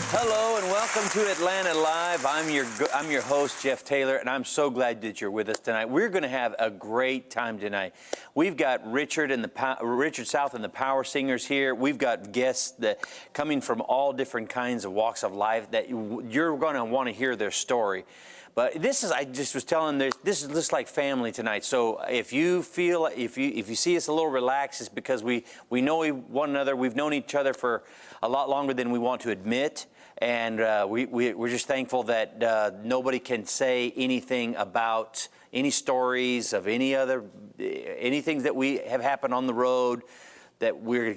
Hello and welcome to Atlanta Live. I'm your host, Jeff Taylor, and I'm so glad that you're with us tonight. We're going to have a great time tonight. We've got Richard South and the Power Singers here. We've got guests that coming from all different kinds of walks of life that you're going to want to hear their story. But I just was telling, this is just like family tonight. So if you see us a little relaxed, it's because we know one another. We've known each other for a lot longer than we want to admit. And we're just thankful that nobody can say anything about any stories of anything that we have happened on the road that we're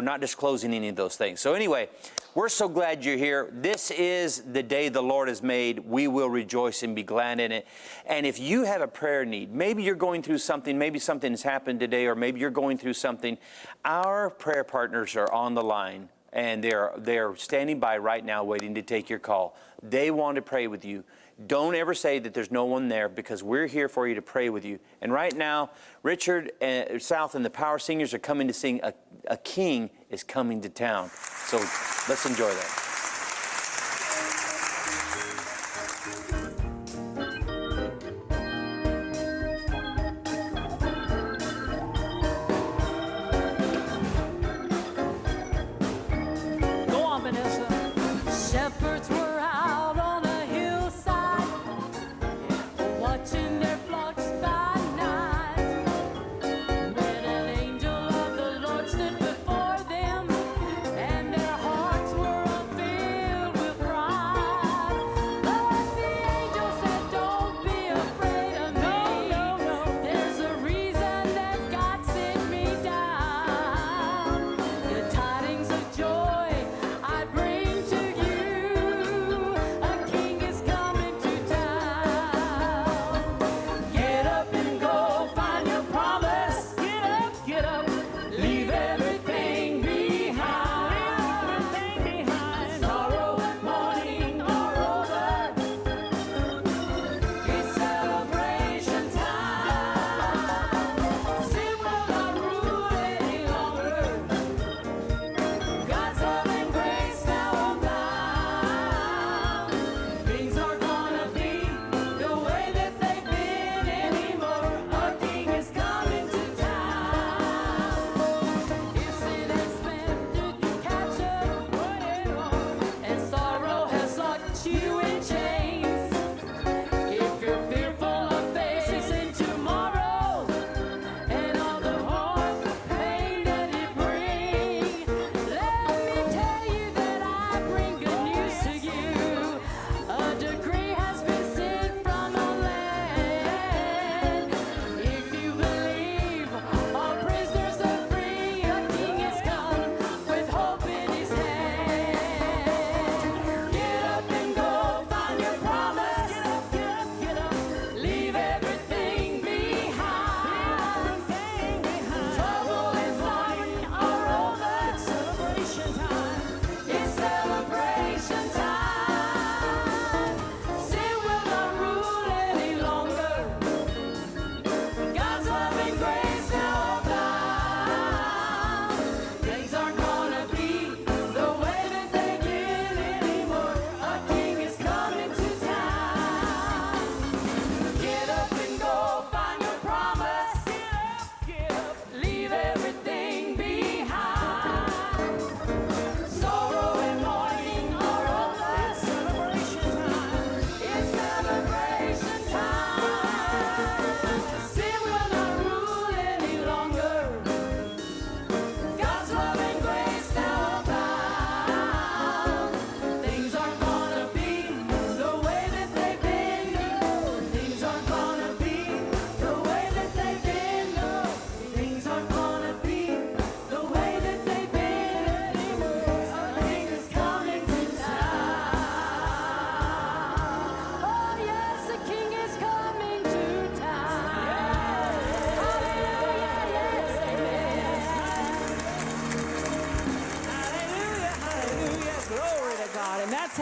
not disclosing any of those things. So anyway, we're so glad you're here. This is the day the Lord has made. We will rejoice and be glad in it. And if you have a prayer need, maybe you're going through something, maybe something has happened today, or maybe you're going through something, our prayer partners are on the line. And they're standing by right now waiting to take your call. They want to pray with you. Don't ever say that there's no one there, because we're here for you to pray with you. And right now, Richard South and the Power Singers are coming to sing A King is Coming to Town. So let's enjoy that.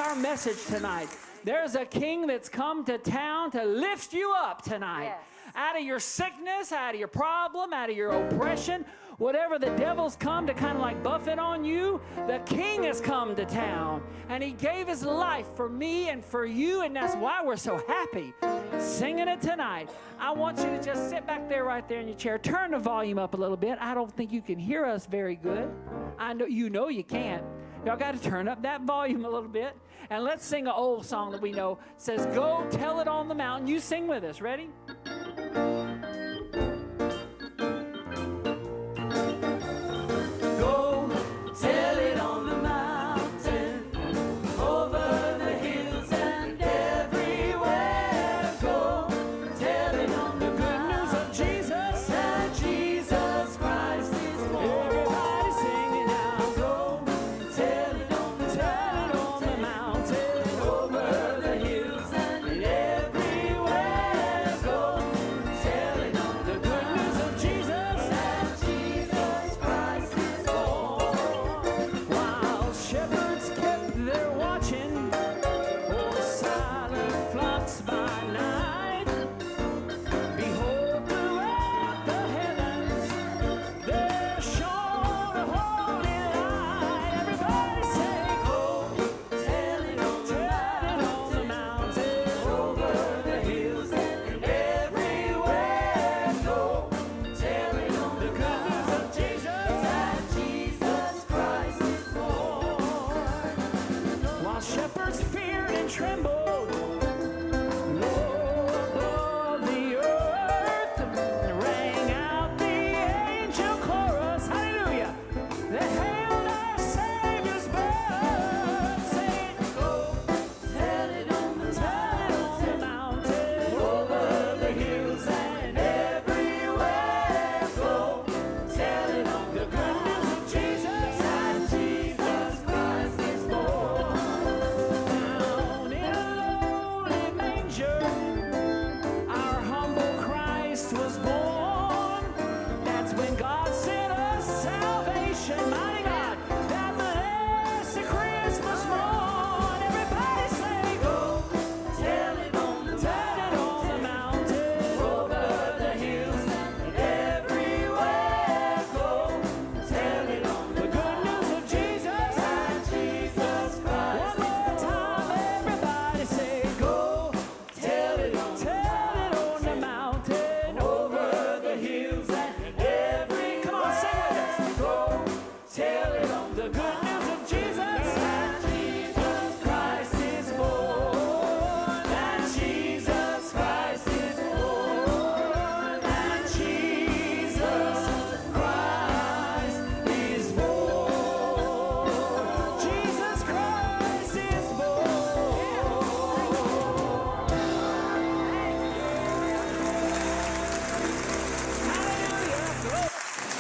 our message tonight. There's a king that's come to town to lift you up tonight. Yes. Out of your sickness, out of your problem, out of your oppression, whatever the devil's come to kind of like buffet on you, the king has come to town. And he gave his life for me and for you, and that's why we're so happy singing it tonight. I want you to just sit back there right there in your chair. Turn the volume up a little bit. I don't think you can hear us very good. I know you can't. Y'all got to turn up that volume a little bit. And let's sing an old song that we know. It says, "Go tell it on the mountain." You sing with us. Ready? Go tell it on the mountain, over the hills and everywhere. Go tell it on the good news of Jesus, that Jesus Christ is Lord. Everybody sing it now. Go tell it on the mountain, over the hills and everywhere. Go tell it on the good news of Jesus, that Jesus Christ is Lord. While shepherds kept their watching o'er silent flocks by night, behold, throughout the heavens there shone a holy light. Everybody say, go tell it on the mountain, over the hills and everywhere. Go tell it on the good news of Jesus, that Jesus Christ is Lord. While shepherds feared and trembled low above the earth, rang out the angel chorus, hallelujah, that hailed our Savior's birth, saying, go tell it on the mountain, over the hills and everywhere. Go tell it on the good news of Jesus, that Jesus Christ is Lord. Down in a lowly manger, our humble Christ was born. That's when God sent us salvation, mighty God, that blessed Christmas morn. Everybody say, go tell it on the mountain, over the hills and everywhere. Go tell it on the good news of Jesus, that Jesus Christ. One more time, everybody say, go tell it on the mountain, over the hills and every. Come on, sing with us. Go tell it on the good news of Jesus, that Jesus Christ is born. That Jesus Christ is born. That Jesus Christ is born. Jesus Christ is born.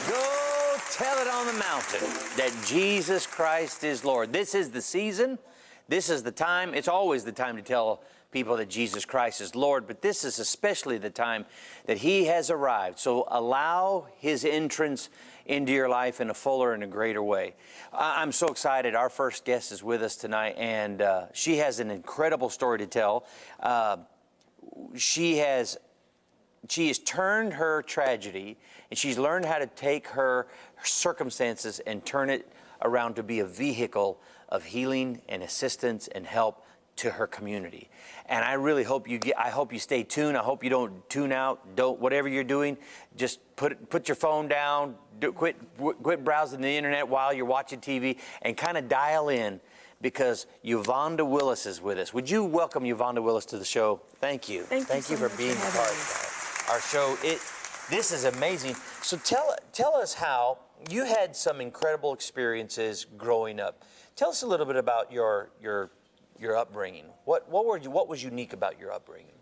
Go tell it on the mountain that Jesus Christ is Lord. This is the season. This is the time. It's always the time to tell people that Jesus Christ is Lord, but this is especially the time that He has arrived. So allow His entrance into your life in a fuller and a greater way. I'm so excited. Our first guest is with us tonight, and she has an incredible story to tell. She has turned her tragedy, and she's learned how to take her circumstances and turn it around to be a vehicle of healing and assistance and help to her community. And I really hope I hope you stay tuned. I hope you don't tune out. Whatever you're doing, just put your phone down. Quit browsing the internet while you're watching TV, and kind of dial in, because Uvonda Willis is with us. Would you welcome Uvonda Willis to the show? Thank you. Thank you for so being much a part of our show. This is amazing. So tell us how you had some incredible experiences growing up. Tell us a little bit about your upbringing. What was unique about your upbringing?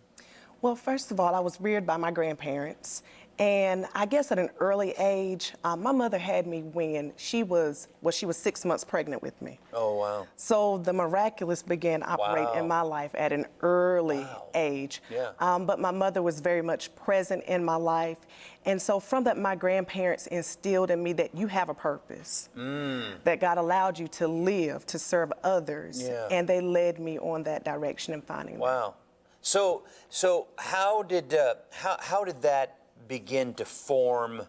Well, first of all, I was reared by my grandparents, And I guess at an early age, my mother had me when she was 6 months pregnant with me. Oh, wow. So the miraculous began to operate Wow. in my life at an early Wow. age. Yeah. But my mother was very much present in my life. And so from that, my grandparents instilled in me that you have a purpose, that God allowed you to live, to serve others. Yeah. And they led me on that direction in finding that. Wow. So how did that begin to form?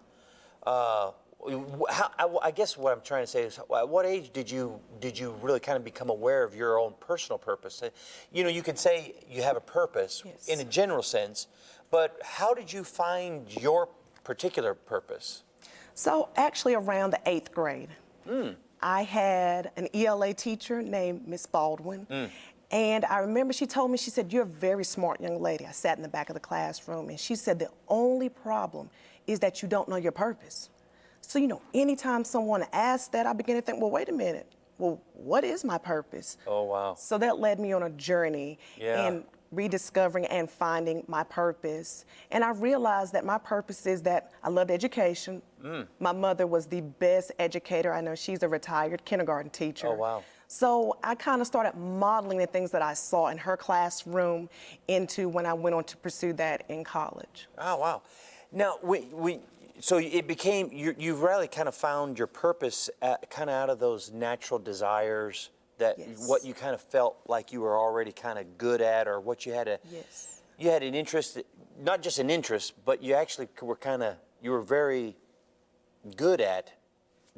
I guess what I'm trying to say is, at what age did you really kind of become aware of your own personal purpose? You know, you can say you have a purpose Yes. in a general sense, but how did you find your particular purpose? So actually around the 8th grade, I had an ELA teacher named Miss Baldwin. And I remember she told me, she said, "You're a very smart young lady." I sat in the back of the classroom, and she said, "The only problem is that you don't know your purpose." So, you know, anytime someone asks that, I begin to think, well, wait a minute. Well, what is my purpose? Oh, wow. So that led me on a journey Yeah. in rediscovering and finding my purpose. And I realized that my purpose is that I loved education. My mother was the best educator. I know she's a retired kindergarten teacher. Oh, wow. So I kind of started modeling the things that I saw in her classroom into when I went on to pursue that in college. Oh, wow. Now, so it became, you've really kind of found your purpose kind of out of those natural desires that Yes. what you kind of felt like you were already kind of good at, or what you had Yes. you had an interest, not just an interest, but you actually you were very good at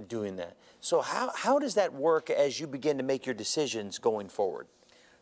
doing that. So how does that work as you begin to make your decisions going forward?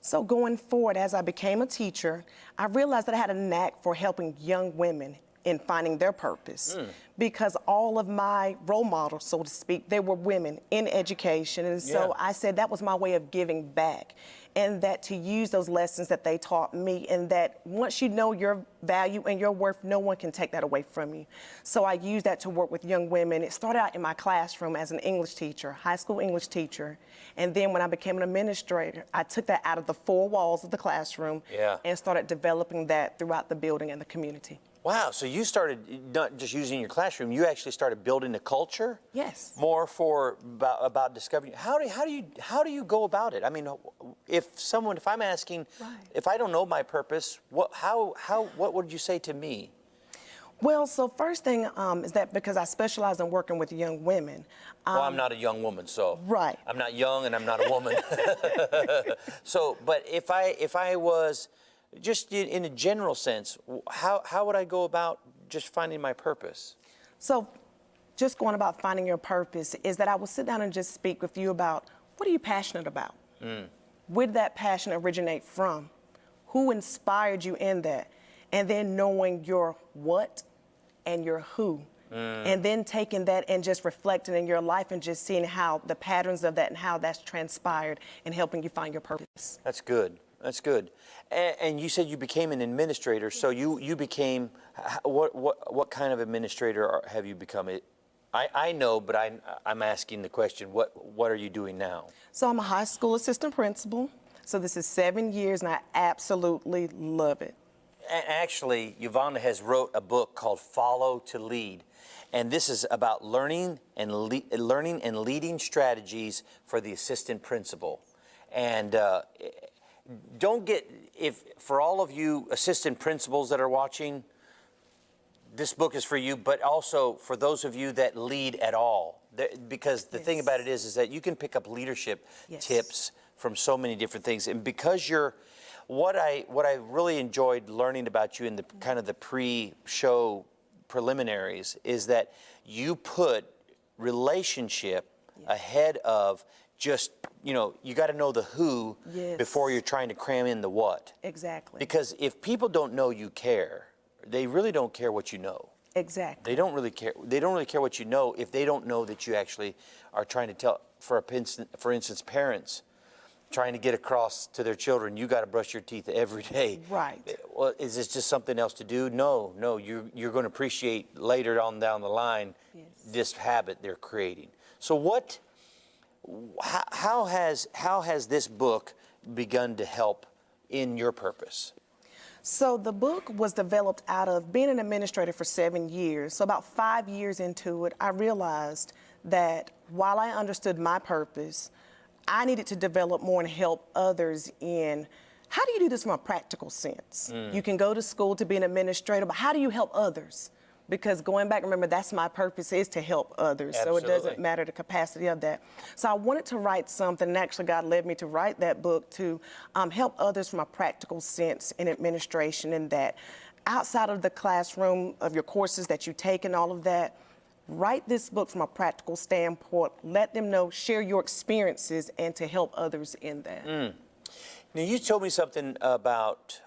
So going forward, as I became a teacher, I realized that I had a knack for helping young women in finding their purpose, because all of my role models, so to speak, they were women in education. And so Yeah. I said that was my way of giving back, and that to use those lessons that they taught me, and that once you know your value and your worth, no one can take that away from you. So I used that to work with young women. It started out in my classroom as an English teacher, high school English teacher. And then when I became an administrator, I took that out of the four walls of the classroom Yeah. and started developing that throughout the building and the community. Wow, so you started not just using your classroom, you actually started building a culture? Yes. More for about discovering. How do you go about it? I mean, if I'm asking, Right. if I don't know my purpose, what would you say to me? Well, so first thing is that because I specialize in working with young women. Well, I'm not a young woman, so Right. I'm not young and I'm not a woman. So, but if I was just in a general sense, how would I go about just finding my purpose? So just going about finding your purpose is that I will sit down and just speak with you about, what are you passionate about? Where did that passion originate from? Who inspired you in that? And then knowing your what and your who. And then taking that and just reflecting in your life and just seeing how the patterns of that and how that's transpired and helping you find your purpose. That's good. That's good. And you said you became an administrator. So you became, what kind of administrator have you become? I know, but I'm asking the question, what are you doing now? So I'm a high school assistant principal. So this is 7 years and I absolutely love it. Actually, Uvonda has wrote a book called Follow to Lead. And this is about learning and leading strategies for the assistant principal. And for all of you assistant principals that are watching, this book is for you, but also for those of you that lead at all. Because the thing about it is that you can pick up leadership tips from so many different things. And because what I really enjoyed learning about you in the kind of the pre-show preliminaries is that you put relationship ahead of just, you got to know the who before you're trying to cram in the what. Exactly. Because if people don't know you care, they really don't care what you know. Exactly. They don't really care. They don't really care what you know if they don't know that you actually are trying to tell, for instance, parents trying to get across to their children, you got to brush your teeth every day. Right. Well, is this just something else to do? No, you're going to appreciate later on down the line this habit they're creating. So how has this book begun to help in your purpose? So the book was developed out of being an administrator for 7 years. So about 5 years into it, I realized that while I understood my purpose, I needed to develop more and help others in how do you do this from a practical sense? You can go to school to be an administrator, but how do you help others? Because going back, remember, that's my purpose, is to help others. Absolutely. So it doesn't matter the capacity of that. So I wanted to write something, and actually God led me to write that book to help others from a practical sense in administration, and that outside of the classroom of your courses that you take and all of that, write this book from a practical standpoint, let them know, share your experiences, and to help others in that. Now, you told me something about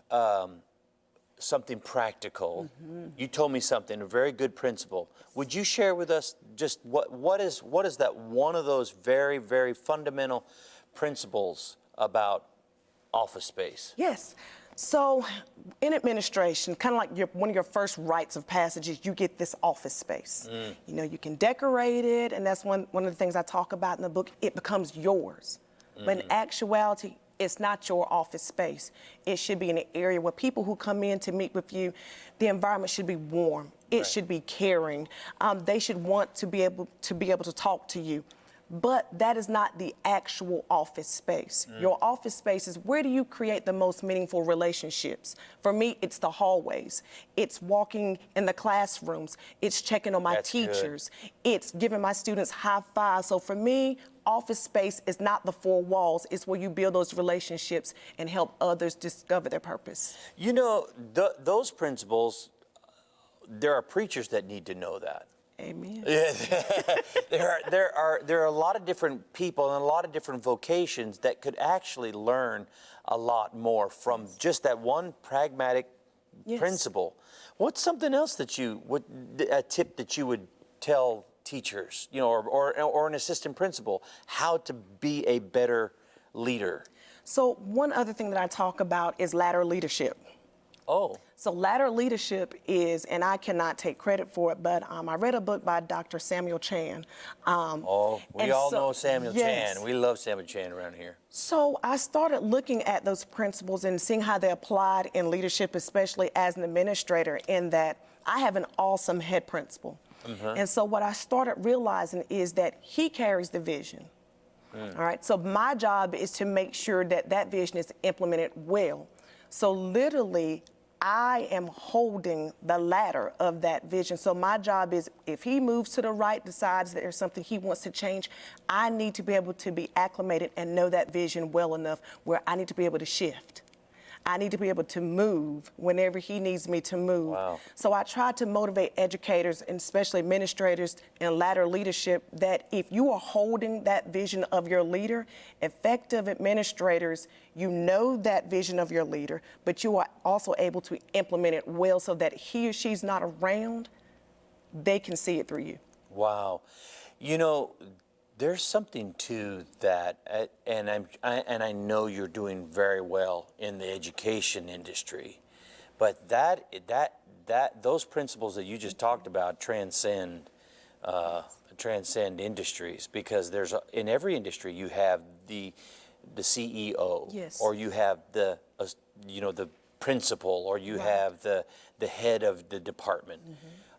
something practical. You told me something, a very good principle. Would you share with us just what is that one of those very, very fundamental principles about office space? Yes. So in administration, kind of like one of your first rites of passage is you get this office space. You know, you can decorate it, and that's one of the things I talk about in the book. It becomes yours. But in actuality, it's not your office space. It should be an area where people who come in to meet with you, the environment should be warm. It should be caring. They should want to be able to talk to you. But that is not the actual office space. Your office space is where do you create the most meaningful relationships? For me, it's the hallways. It's walking in the classrooms. It's checking on my teachers. It's giving my students high fives. So for me, office space is not the four walls. It's where you build those relationships and help others discover their purpose. You know, those principles, there are preachers that need to know that. Amen. There are a lot of different people and a lot of different vocations that could actually learn a lot more from just that one pragmatic principle. What's something else that a tip that you would tell teachers, you know, or an assistant principal, how to be a better leader? So one other thing that I talk about is lateral leadership. Oh. So lateral leadership is, and I cannot take credit for it, but I read a book by Dr. Samuel Chan. We all know Samuel Chan. We love Samuel Chan around here. So I started looking at those principles and seeing how they applied in leadership, especially as an administrator, in that I have an awesome head principal. And so what I started realizing is that he carries the vision. All right, so my job is to make sure that that vision is implemented well. So literally, I am holding the ladder of that vision. So my job is, if he moves to the right, decides that there's something he wants to change, I need to be able to be acclimated and know that vision well enough where I need to be able to shift. I need to be able to move whenever he needs me to move. Wow. So I try to motivate educators, and especially administrators in lateral leadership, that if you are holding that vision of your leader, effective administrators, you know that vision of your leader, but you are also able to implement it well so that he or she's not around, they can see it through you. Wow. You know, there's something to that, and I know you're doing very well in the education industry, but those principles that you just talked about transcend industries, because in every industry you have the CEO, Yes. or you have the principal, or you have the head of the department.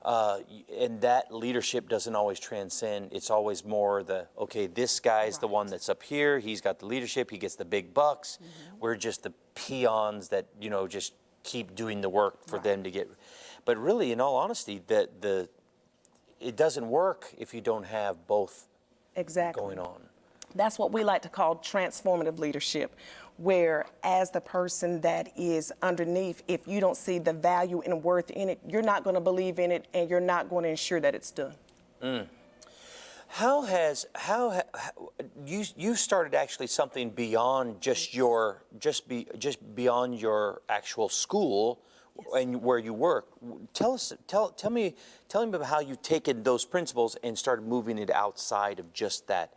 And that leadership doesn't always transcend. It's always more this guy's the one that's up here. He's got the leadership. He gets the big bucks. We're just the peons that, just keep doing the work for them to get. But really, in all honesty, it doesn't work if you don't have both going on. That's what we like to call transformative leadership, where as the person that is underneath, if you don't see the value and worth in it, you're not going to believe in it, and you're not going to ensure that it's done. You started actually something beyond just beyond your actual school and where you work. Tell me about how you've taken those principles and started moving it outside of just that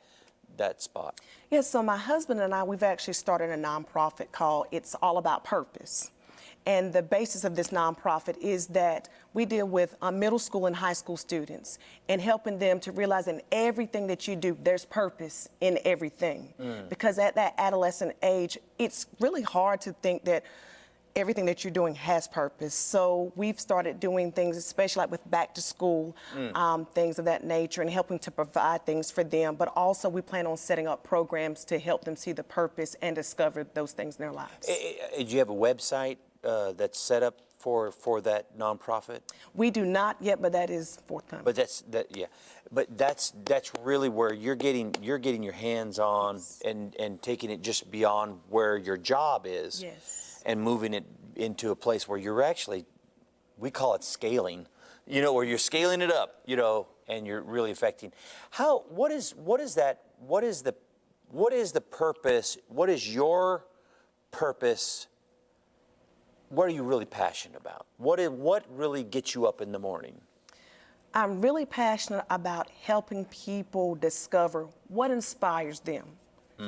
spot. Yes, so my husband and I, we've actually started a nonprofit called It's All About Purpose. And the basis of this nonprofit is that we deal with middle school and high school students and helping them to realize in everything that you do, there's purpose in everything. Because at that adolescent age, it's really hard to think that everything that you're doing has purpose. So we've started doing things, especially like with back to school, things of that nature, and helping to provide things for them. But also we plan on setting up programs to help them see the purpose and discover those things in their lives. Do you have a website that's set up for that nonprofit? We do not yet, but that is forthcoming. But that's really where you're getting your hands on and taking it just beyond where your job is. Yes. And moving it into a place where you're actually, we call it scaling, where you're scaling it up, and you're really affecting. What is the purpose? What is your purpose? What are you really passionate about? What really gets you up in the morning? I'm really passionate about helping people discover what inspires them.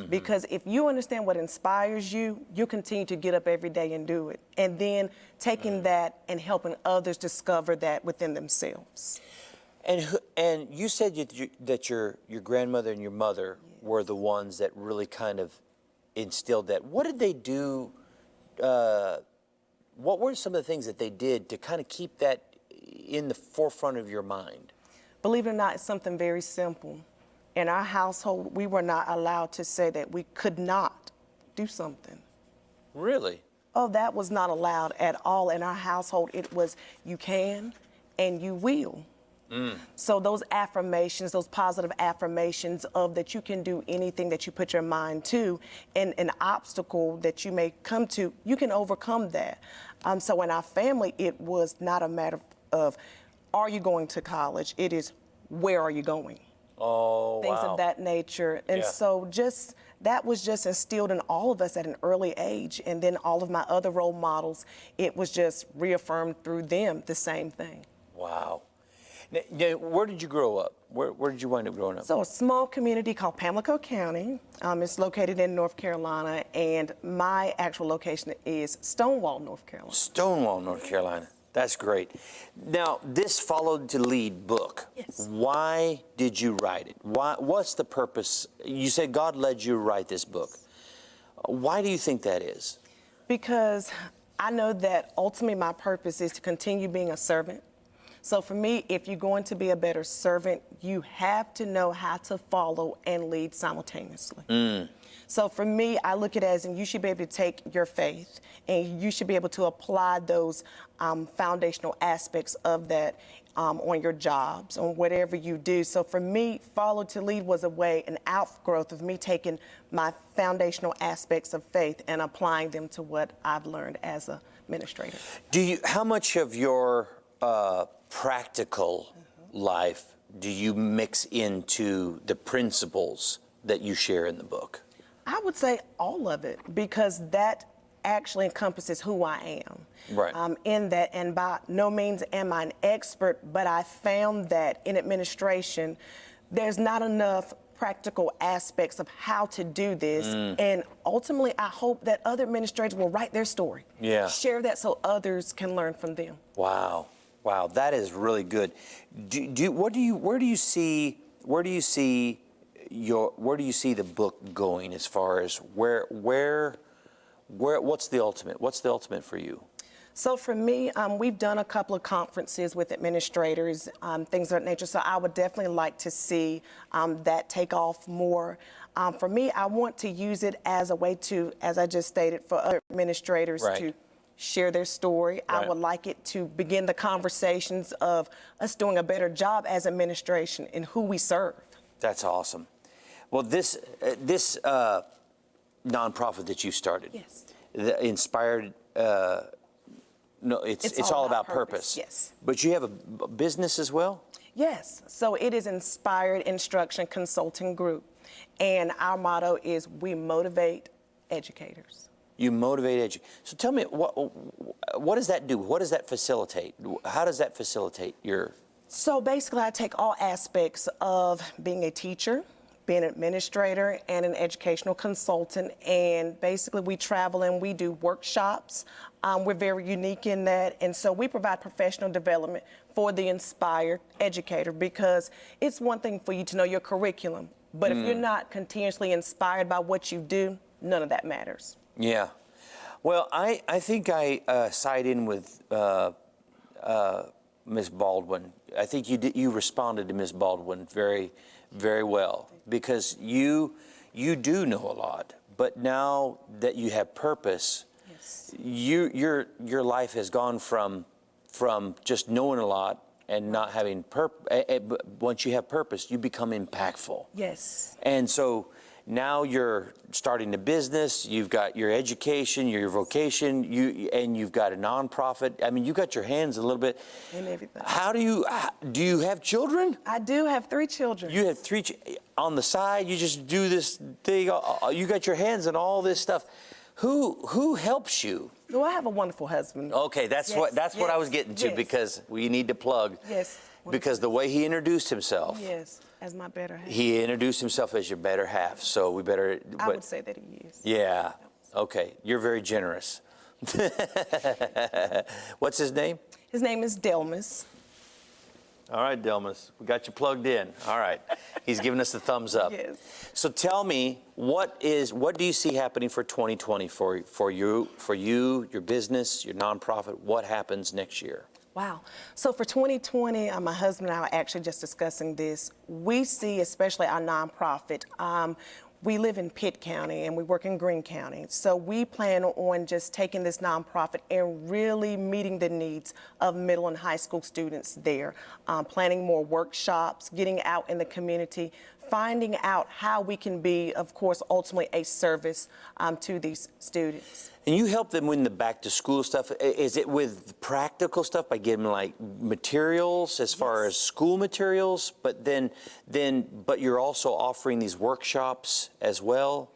Because if you understand what inspires you, you'll continue to get up every day and do it. And then taking that and helping others discover that within themselves. And you said that your grandmother and your mother were the ones that really kind of instilled that. What did they do? What were some of the things that they did to kind of keep that in the forefront of your mind? Believe it or not, it's something very simple. In our household, we were not allowed to say that we could not do something. Really? Oh, that was not allowed at all in our household. It was you can and you will. So those affirmations, those positive affirmations of that you can do anything that you put your mind to, and an obstacle that you may come to, you can overcome that. So in our family, it was not a matter of, are you going to college? It is, where are you going? Oh, Things wow. of that nature. And so that was just instilled in all of us at an early age. And then all of my other role models, it was just reaffirmed through them, the same thing. Wow. Now, where did you grow up? Where did you wind up growing up? So a small community called Pamlico County. It's located in North Carolina, and my actual location is Stonewall, North Carolina. Stonewall, North Carolina. That's great. Now, this Followed to Lead book. Yes. Why did you write it? What's the purpose? You said God led you to write this book. Why do you think that is? Because I know that ultimately my purpose is to continue being a servant. So for me, if you're going to be a better servant, you have to know how to follow and lead simultaneously. So for me, I look at it as, and you should be able to take your faith and you should be able to apply those foundational aspects of that on your jobs, on whatever you do. So for me, Follow to Lead was a way, an outgrowth of me taking my foundational aspects of faith and applying them to what I've learned as a administrator. How much of your practical life do you mix into the principles that you share in the book? I would say all of it, because that actually encompasses who I am. Right. In that, and by no means am I an expert, but I found that in administration, there's not enough practical aspects of how to do this. And ultimately, I hope that other administrators will write their story. Yeah. Share that so others can learn from them. Wow. Wow, that is really good. Where do you see the book going as far as what's the ultimate? What's the ultimate for you? So for me, we've done a couple of conferences with administrators, things of that nature. So I would definitely like to see that take off more. For me, I want to use it as a way to, as I just stated, for other administrators to share their story. Right. I would like it to begin the conversations of us doing a better job as administration in who we serve. That's awesome. Well, this nonprofit that you started, Yes. the Inspired. No, it's all about purpose. Yes. But you have a business as well? Yes. So it is Inspired Instruction Consulting Group. And our motto is, we motivate educators. You motivate educators. So tell me, what does that do? What does that facilitate? How does that facilitate your... So basically, I take all aspects of being a teacher, being an administrator, and an educational consultant. And basically, we travel and we do workshops. We're very unique in that. And so we provide professional development for the inspired educator, because it's one thing for you to know your curriculum, but if you're not continuously inspired by what you do, none of that matters. Yeah. Well, I think I side in with Ms. Baldwin. I think you responded to Ms. Baldwin very, very well, because you do know a lot, but now that you have purpose, Yes. your life has gone from just knowing a lot and not having purpose. But once you have purpose, you become impactful. Yes. And so now you're starting a business, you've got your education, your vocation, and you've got a nonprofit. I mean, you got your hands a little bit. And everything. How do you have children? I do have 3 children. You have 3 on the side. You just do this thing. You got your hands in all this stuff. Who helps you? Well, I have a wonderful husband. Okay, that's what I was getting to, yes. because we need to plug. Yes. Because the way he introduced himself. Yes, as my better half. He introduced himself as your better half, so we better. I would say that he is. Yeah. Okay. You're very generous. What's his name? His name is Delmas. All right, Delmas. We got you plugged in. All right. He's giving us the thumbs up. Yes. So tell me, what do you see happening for 2020 for you, your business, your nonprofit? What happens next year? Wow. So for 2020, my husband and I are actually just discussing this. We see, especially our nonprofit, we live in Pitt County and we work in Greene County. So we plan on just taking this nonprofit and really meeting the needs of middle and high school students there, planning more workshops, getting out in the community, finding out how we can be, of course, ultimately a service to these students. And you help them with the back to school stuff. Is it with practical stuff by giving them like materials as far as school materials, but but you're also offering these workshops as well?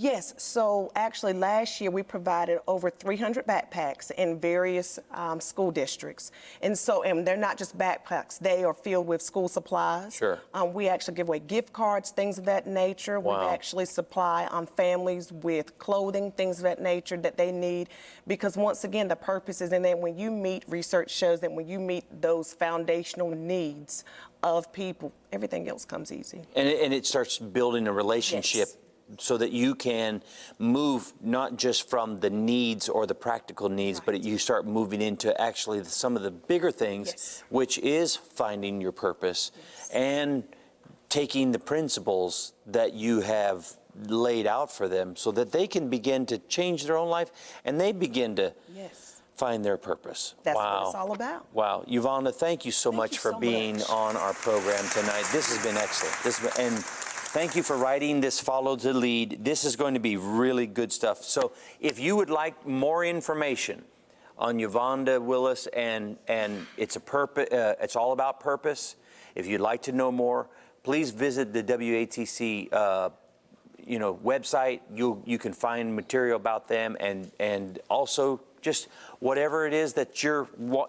Yes, so actually last year we provided over 300 backpacks in various school districts. And they're not just backpacks, they are filled with school supplies. Sure. We actually give away gift cards, things of that nature. Wow. We actually supply families with clothing, things of that nature that they need. Because once again, the purpose is in that when you meet, research shows that when you meet those foundational needs of people, everything else comes easy. And it starts building a relationship. Yes. So that you can move not just from the needs or the practical needs, but you start moving into actually some of the bigger things, which is finding your purpose and taking the principles that you have laid out for them so that they can begin to change their own life and they begin to find their purpose. That's what it's all about. Wow. Uvonda, thank you so much for being on our program tonight. This has been excellent. And thank you for writing this Follow the Lead. This is going to be really good stuff. So if you would like more information on Uvonda Willis and it's a purpose, it's all about purpose. If you'd like to know more, please visit the WATC website. You can find material about them and also just whatever it is that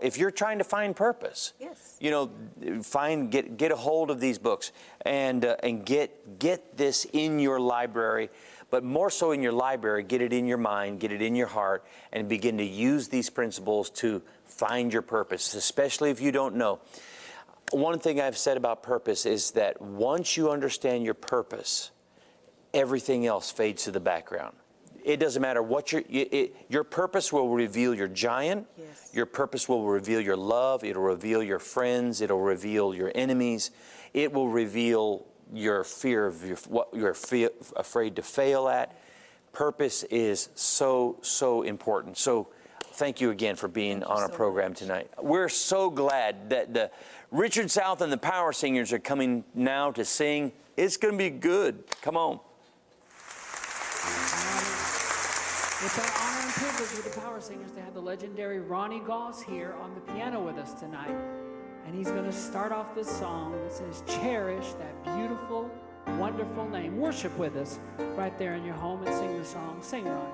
if you're trying to find purpose, get a hold of these books and get this in your library, but more so in your library, get it in your mind, get it in your heart, and begin to use these principles to find your purpose, especially if you don't know. One thing I've said about purpose is that once you understand your purpose, everything else fades to the background. It doesn't matter what your purpose will reveal your giant. Yes. Your purpose will reveal your love. It'll reveal your friends. It'll reveal your enemies. It will reveal your fear of what you're afraid to fail at. Purpose is so important. So thank you again for being on our program tonight. We're so glad that the Richard South and the Power Singers are coming now to sing. It's going to be good. Come on. It's our honor and privilege with the Power Singers to have the legendary Ronnie Goss here on the piano with us tonight. And he's going to start off this song that says, "Cherish that beautiful, wonderful name." Worship with us right there in your home and sing the song. Sing, Ronnie.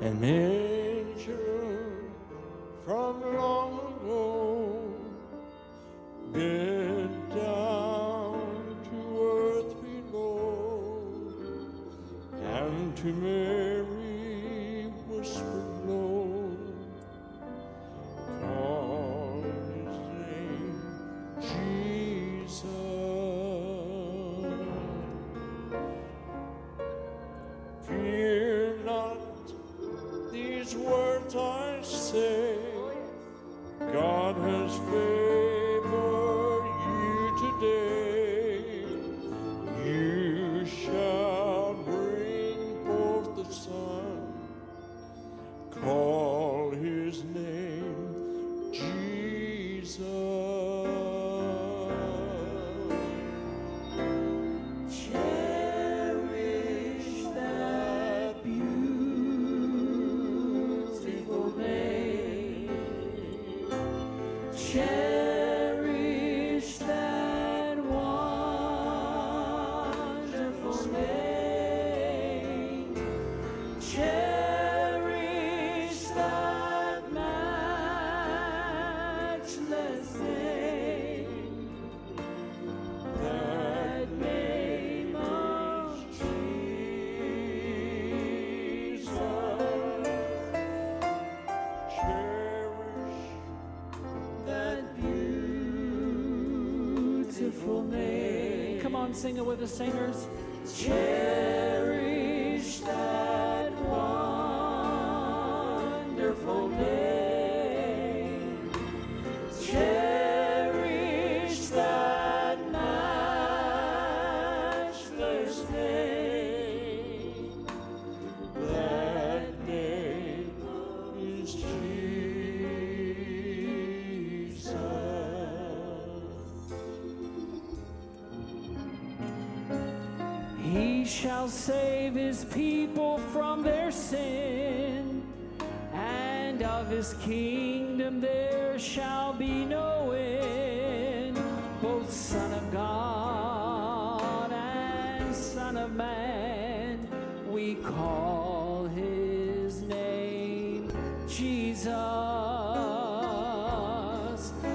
An angel from long ago bent down to earth below, and to Mary whispered low, call his name Jesus. these words I say, God has favored you today. You shall bring forth the Son, call his name Jesus. Cherish that beautiful name. Cherish that wonderful name. Cherish that matchless name. That name of Jesus. Cherish That beautiful name. Come on, sing it with the singers. Cherish that wonderful name. Cherish that matchless name. that name is Jesus. He shall save his people from their sin, and of his kingdom there shall be no end. Both Son of God and Son of Man, we call his name Jesus.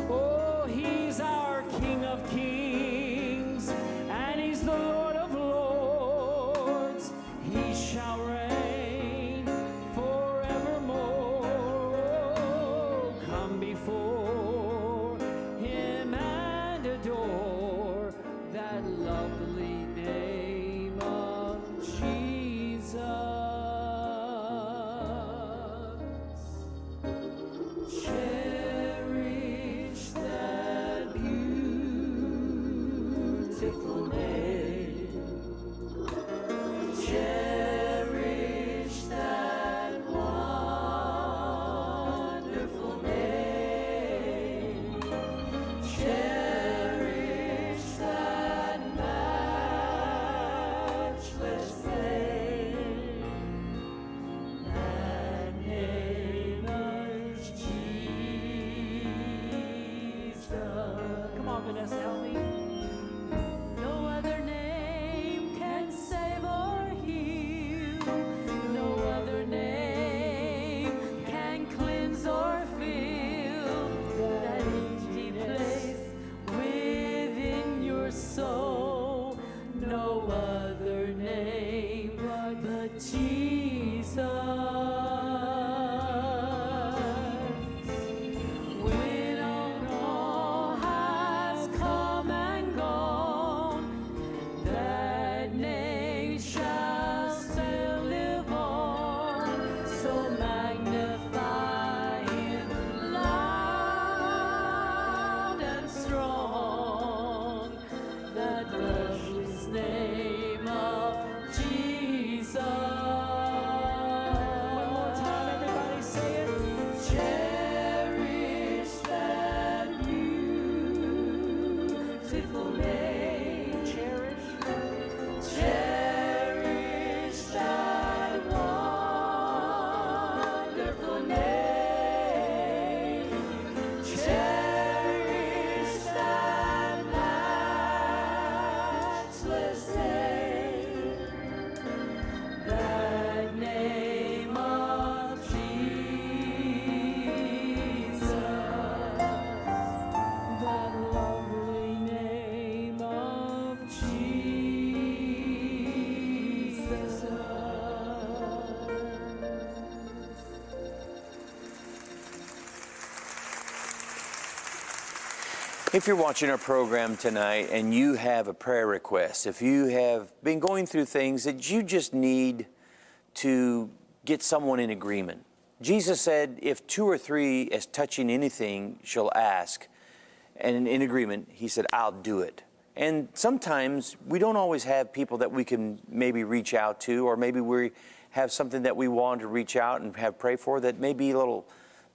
Oh, he's our King of Kings, and he's the Lord of Lords. He shall reign forevermore. Oh, come before him and adore that lovely name of Jesus. Cherish that beautiful name. Cherish that wonderful name. Cherish that matchless name. That name is Jesus. Come on, Vanessa, help me. No other name can save or heal. No other name can cleanse or fill that empty place within your soul. No other name but Jesus. When all has come and gone, that name shall still live on. So magnify him loud and strong. That precious name of Jesus. One more time, everybody say it. Cherish that beautiful name. Cherish that wonderful name. Cherish that matchless name. That name of Jesus. That lovely name of Jesus. If you're watching our program tonight and you have a prayer request, if you have been going through things that you just need to get someone in agreement, Jesus said, if 2 or 3 is touching anything shall ask, and in agreement, he said, I'll do it. And sometimes we don't always have people that we can maybe reach out to, or maybe we have something that we want to reach out and have pray for that may be a little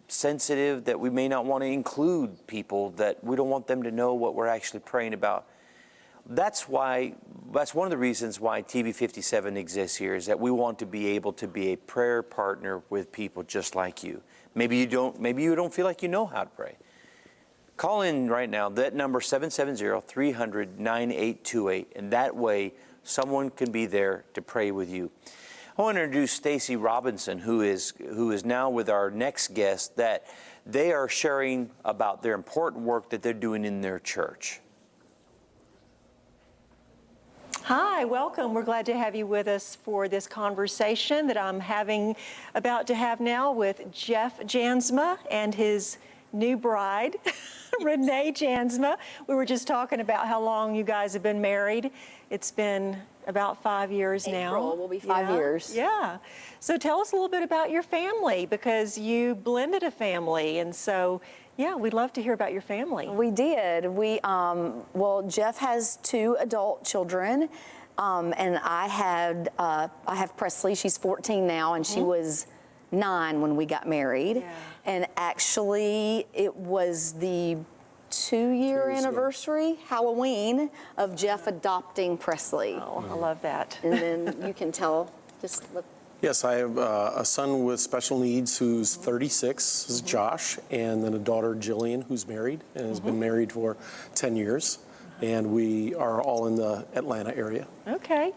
sensitive, that we may not want to include people, that we don't want them to know what we're actually praying about. That's one of the reasons why TV 57 exists here, is that we want to be able to be a prayer partner with people just like you. Maybe you don't feel like you know how to pray. Call in right now, that number 770-300-9828, and that way someone can be there to pray with you. I want to introduce Stacy Robinson, who is now with our next guest, that they are sharing about their important work that they're doing in their church. Hi, welcome. We're glad to have you with us for this conversation that I'm about to have now with Jeff Jansma and his new bride, Renee Jansma. We were just talking about how long you guys have been married. It's been about 5 years now. April will be 5 years. Yeah. So tell us a little bit about your family, because you blended a family, and so yeah, we'd love to hear about your family. We did. Well, Jeff has 2 adult children, and I have Presley. She's 14 now, and she was 9 when we got married. Yeah. And actually, it was the 2-year anniversary, Halloween, of Jeff adopting Presley. Oh, I love that. And then you can tell, just look. Yes, I have a son with special needs who's 36, this is Josh, and then a daughter, Jillian, who's married and has been married for 10 years. And we are all in the Atlanta area. Okay.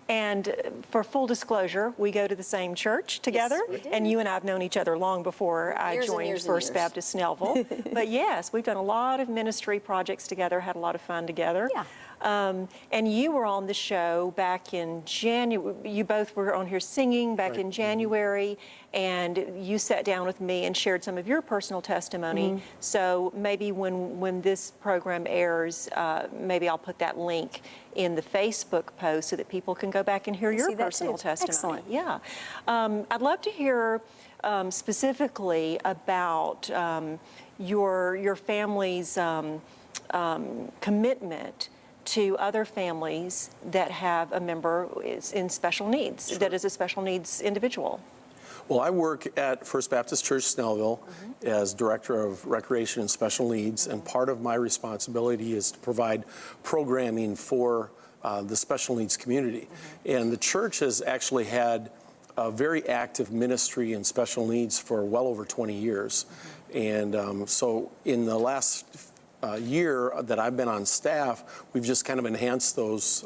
And for full disclosure, we go to the same church together. we do. And you and I have known each other long before I Years and joined years and First years. Baptist Snellville. But yes, we've done a lot of ministry projects together, had a lot of fun together. Yeah. And you were on the show back in January. You both were on here singing back in January, and you sat down with me and shared some of your personal testimony. So maybe when this program airs, maybe I'll put that link in the Facebook post so that people can go back and hear your see that personal too. testimony. Excellent. Yeah. I'd love to hear specifically about your family's commitment to other families that have a member in special needs, that is a special needs individual. Well, I work at First Baptist Church Snellville as Director of Recreation and Special Needs, and part of my responsibility is to provide programming for the special needs community. And the church has actually had a very active ministry in special needs for well over 20 years. And so in the last year that I've been on staff, we've just kind of enhanced those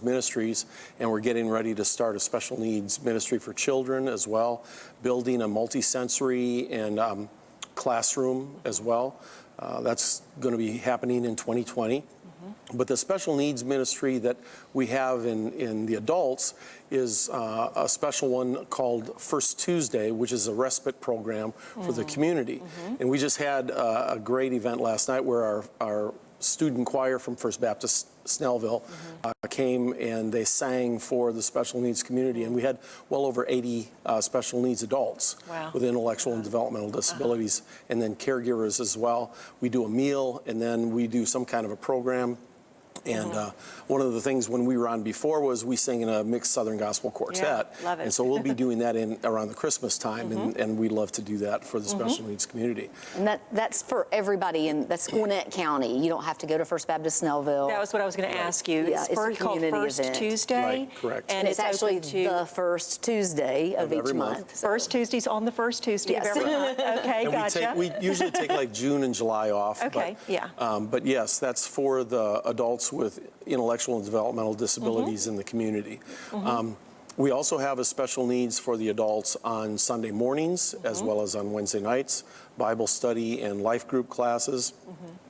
ministries, and we're getting ready to start a special needs ministry for children as well, building a multi-sensory and classroom as well. That's going to be happening in 2020. But the special needs ministry that we have in the adults is a special one called First Tuesday, which is a respite program for the community. And we just had a great event last night where our student choir from First Baptist Snellville came and they sang for the special needs community. And we had well over 80 special needs adults with intellectual and developmental disabilities, and then caregivers as well. We do a meal, and then we do some kind of a program. And one of the things when we were on before was we sang in a mixed Southern Gospel quartet. Yeah, love it. And so we'll be doing that around the Christmas time, and we love to do that for the special needs community. And that's for everybody, and that's Gwinnett County. You don't have to go to First Baptist Snellville. That was what I was going to ask you. Yeah, it's a called community First event. Tuesday. Right, correct. And it's actually open to the first Tuesday of each every month. month. So- First Tuesdays on the first Tuesday Yes. of every month. Okay, And gotcha. we usually take like June and July off. Okay, yeah. But yes, that's for the adults with intellectual and developmental disabilities in the community. We also have a special needs for the adults on Sunday mornings as well as on Wednesday nights, Bible study and life group classes.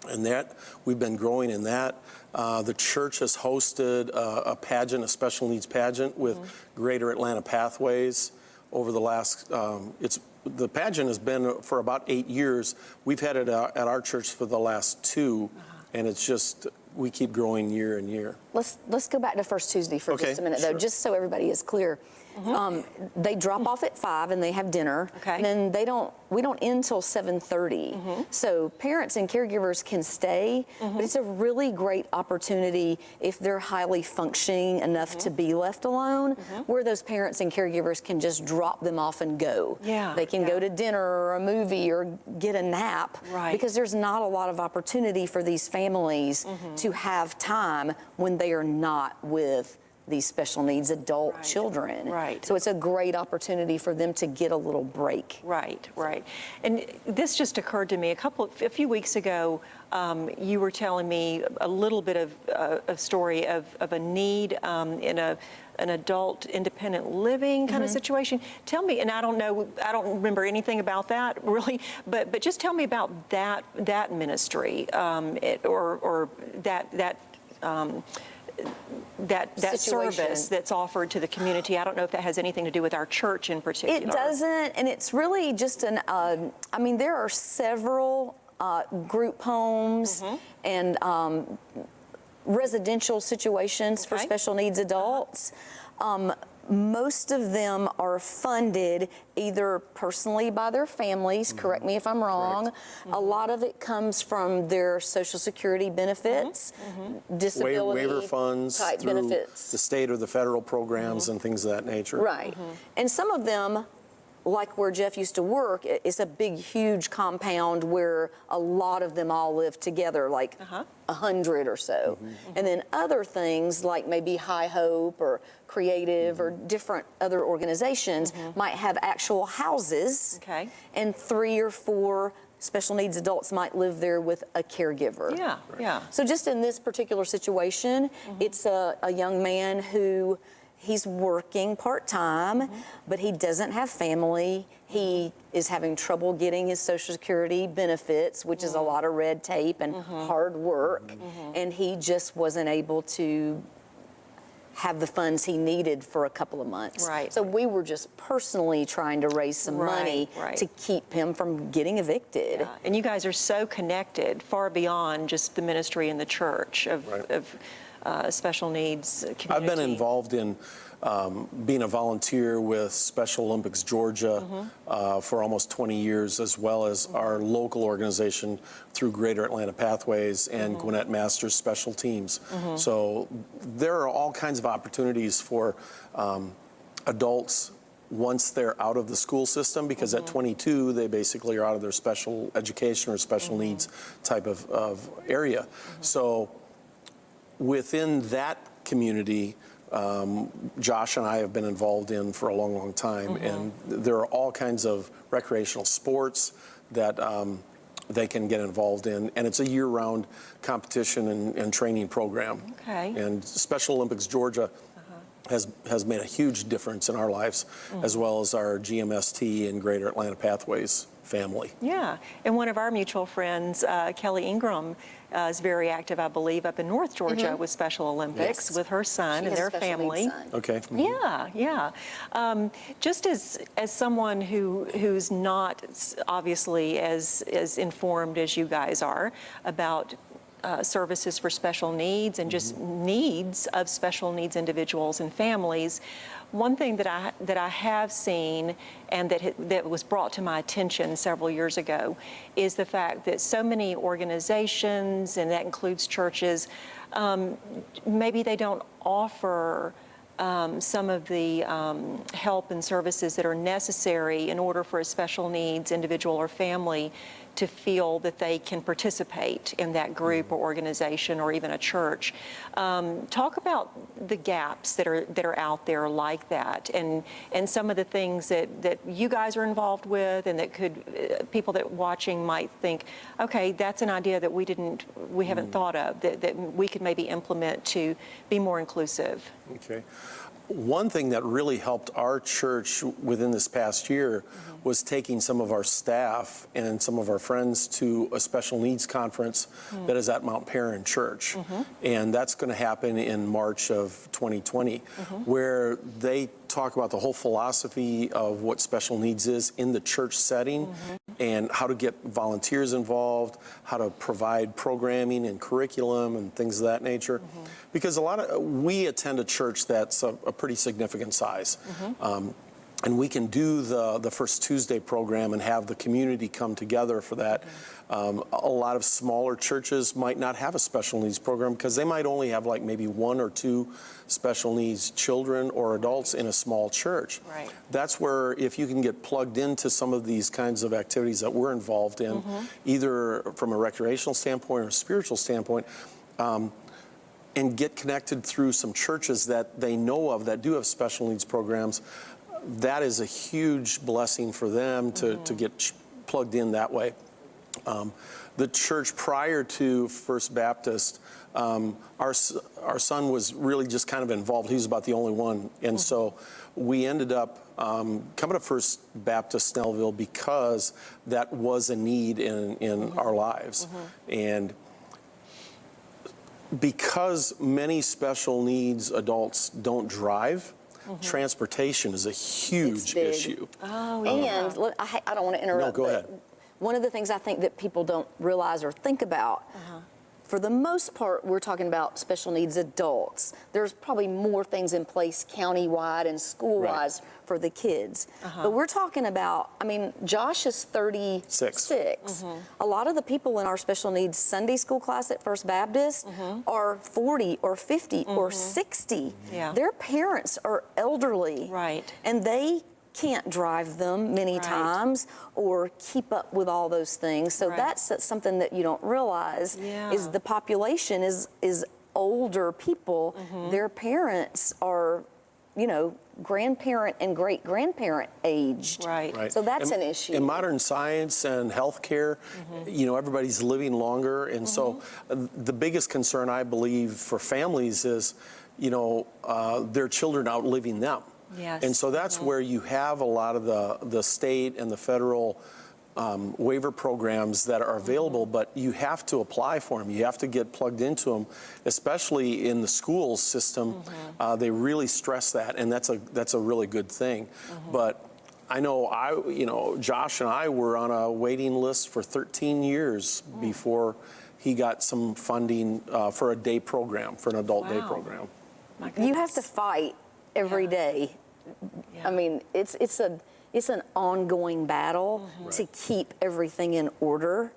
And that, we've been growing in that. The church has hosted a pageant, a special needs pageant with Greater Atlanta Pathways over the last, the pageant has been for about 8 years. We've had it at our church for the last 2, and it's just, we keep growing year and year. Let's go back to First Tuesday for Okay, just a minute, though, sure. just so everybody is clear. They drop off at 5 and they have dinner. Okay. And then we don't end till 7:30. So parents and caregivers can stay, but it's a really great opportunity if they're highly functioning enough to be left alone, where those parents and caregivers can just drop them off and go. Yeah, They can go to dinner or a movie or get a nap. Right. Because there's not a lot of opportunity for these families to have time when they are not with these special needs adult children. Right. So it's a great opportunity for them to get a little break. Right, right. And this just occurred to me a few weeks ago. You were telling me a little bit of a story of a need in an adult independent living kind of situation. Tell me, and I don't remember anything about that really, but just tell me about that ministry or that Situation. service that's offered to the community. I don't know if that has anything to do with our church in particular. It doesn't, and it's really just I mean, there are several group homes and residential situations for Okay. special needs adults. Most of them are funded either personally by their families, correct me if I'm wrong. A lot of it comes from their Social Security benefits, disability Waiver funds type through benefits. the state or the federal programs and things of that nature. Right. And some of them, like where Jeff used to work, it's a big, huge compound where a lot of them all live together, like 100 or so. And then other things like maybe High Hope or Creative or different other organizations might have actual houses. Okay. And 3 or 4 special needs adults might live there with a caregiver. Yeah, yeah. So just in this particular situation, it's a young man who he's working part-time, but he doesn't have family. He is having trouble getting his Social Security benefits, which is a lot of red tape and hard work. And he just wasn't able to have the funds he needed for a couple of months. Right. So we were just personally trying to raise some money to keep him from getting evicted. Yeah. And you guys are so connected, far beyond just the ministry and the church of special needs community. I've been involved in being a volunteer with Special Olympics Georgia for almost 20 years, as well as our local organization through Greater Atlanta Pathways and Gwinnett Masters Special Teams. So there are all kinds of opportunities for adults once they're out of the school system, because at 22, they basically are out of their special education or special needs type of area. So within that community, Josh and I have been involved in for a long, long time, and there are all kinds of recreational sports that they can get involved in, and it's a year-round competition and training program. Okay. And Special Olympics Georgia has made a huge difference in our lives, as well as our GMST and Greater Atlanta Pathways family. Yeah, and one of our mutual friends, Kelly Ingram, is very active, I believe, up in North Georgia with Special Olympics with her son She and has their a special family. needs son. Okay. Yeah, yeah. Just as someone who's not obviously as informed as you guys are about services for special needs and just needs of special needs individuals and families, one thing that I have seen and that was brought to my attention several years ago is the fact that so many organizations, and that includes churches, maybe they don't offer some of the help and services that are necessary in order for a special needs individual or family to feel that they can participate in that group or organization or even a church. Talk about the gaps that are out there like that, and some of the things that you guys are involved with, and that could people that watching might think, okay, that's an idea that we haven't thought of, that we could maybe implement to be more inclusive. Okay. One thing that really helped our church within this past year was taking some of our staff and some of our friends to a special needs conference that is at Mount Perrin Church. And that's going to happen in March of 2020, where they talk about the whole philosophy of what special needs is in the church setting and how to get volunteers involved, how to provide programming and curriculum and things of that nature. Because we attend a church that's a pretty significant size. And we can do the First Tuesday program and have the community come together for that. A lot of smaller churches might not have a special needs program because they might only have like maybe 1 or 2 special needs children or adults in a small church. Right. That's where if you can get plugged into some of these kinds of activities that we're involved in, either from a recreational standpoint or a spiritual standpoint, and get connected through some churches that they know of that do have special needs programs, that is a huge blessing for them to get plugged in that way. The church prior to First Baptist, our son was really just kind of involved. He was about the only one. And so we ended up coming to First Baptist Snellville because that was a need in our lives. And because many special needs adults don't drive, transportation is a huge issue. Oh, yeah. And look, I don't want to interrupt. No, go but ahead. One of the things I think that people don't realize or think about, for the most part, we're talking about special needs adults. There's probably more things in place county-wide and school-wise for the kids. But we're talking about, I mean, Josh is 36. A lot of the people in our special needs Sunday school class at First Baptist are 40 or 50 or 60. Yeah. Their parents are elderly. Right. And they can't drive them many times or keep up with all those things. So that's something that you don't realize is the population is older people. Their parents are, you know, grandparent and great-grandparent aged. Right. So that's an issue. In modern science and healthcare, you know, everybody's living longer. And so the biggest concern, I believe, for families is, you know, their children outliving them. Yes. And so that's where you have a lot of the state and the federal waiver programs that are available, but you have to apply for them. You have to get plugged into them, especially in the school system. They really stress that, and that's a really good thing. But I know you know, Josh and I were on a waiting list for 13 years before he got some funding for a day program, for an adult day program. You have to fight every day. I mean, it's an ongoing battle to keep everything in order.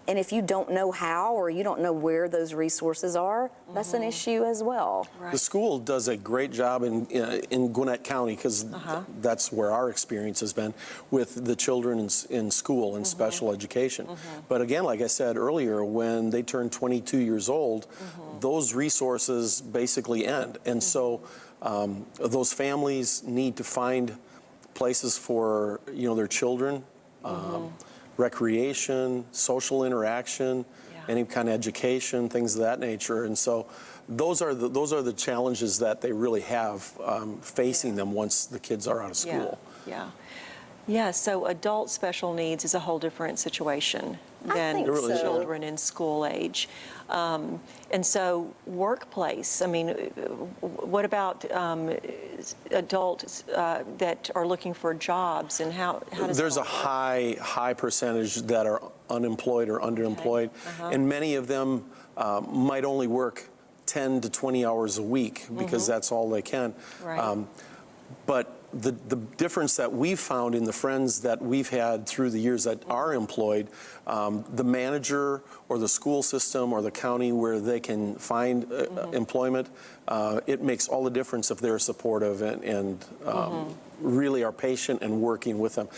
And if you don't know how or you don't know where those resources are, that's an issue as well. The school does a great job in Gwinnett County because that's where our experience has been with the children in school and special education. But again, like I said earlier, when they turn 22 years old, those resources basically end. And so those families need to find places for, you know, their children, recreation, social interaction, any kind of education, things of that nature. And so those are the challenges that they really have facing them once the kids are out of school. Yeah, so adult special needs is a whole different situation than think so. children in school age. And so workplace, I mean, what about adults that are looking for jobs, and how does There's that a high percentage that are unemployed or underemployed, and many of them might only work 10 to 20 hours a week because that's all they can. But the difference that we've found in the friends that we've had through the years that are employed, the manager or the school system or the county where they can find employment, it makes all the difference if they're supportive and really are patient and working with them.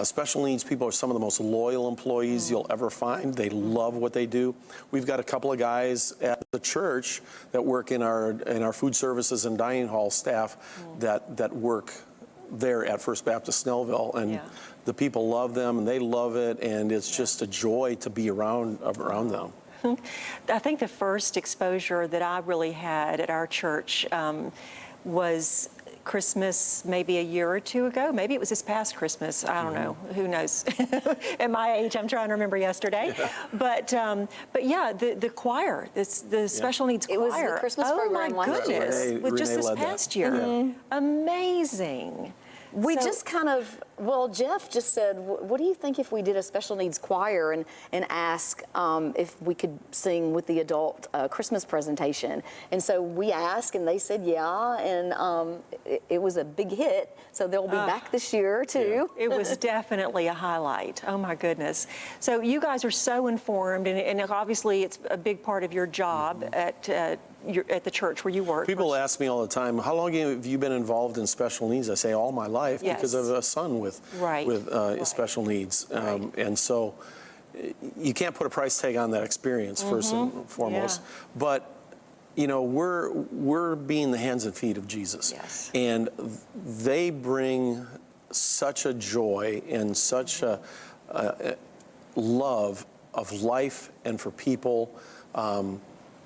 Special needs people are some of the most loyal employees you'll ever find. They love what they do. We've got a couple of guys at the church that work in our food services and dining hall staff that work there at First Baptist Snellville, and the people love them and they love it, and it's just a joy to be around them. I think the first exposure that I really had at our church was Christmas maybe a year or two ago. Maybe it was this past Christmas. I don't know. Who knows? At my age, I'm trying to remember yesterday. But yeah, the choir, the special needs choir. It was the Christmas program Oh my last year. goodness! With just Renee this led that. past year, amazing. We So- just kind of, well, Jeff just said, what do you think if we did a special needs choir and ask if we could sing with the adult Christmas presentation? And so we asked, and they said yeah, and it was a big hit. So they'll be back this year too. It was definitely a highlight. Oh my goodness. So you guys are so informed, and obviously it's a big part of your job at the church where you work. People ask me all the time, how long have you been involved in special needs? I say all my life because Yes. of a son with special needs. And so you can't put a price tag on that experience, first and foremost. Yeah. But you know, we're being the hands and feet of Jesus. Yes. And they bring such a joy and such a love of life and for people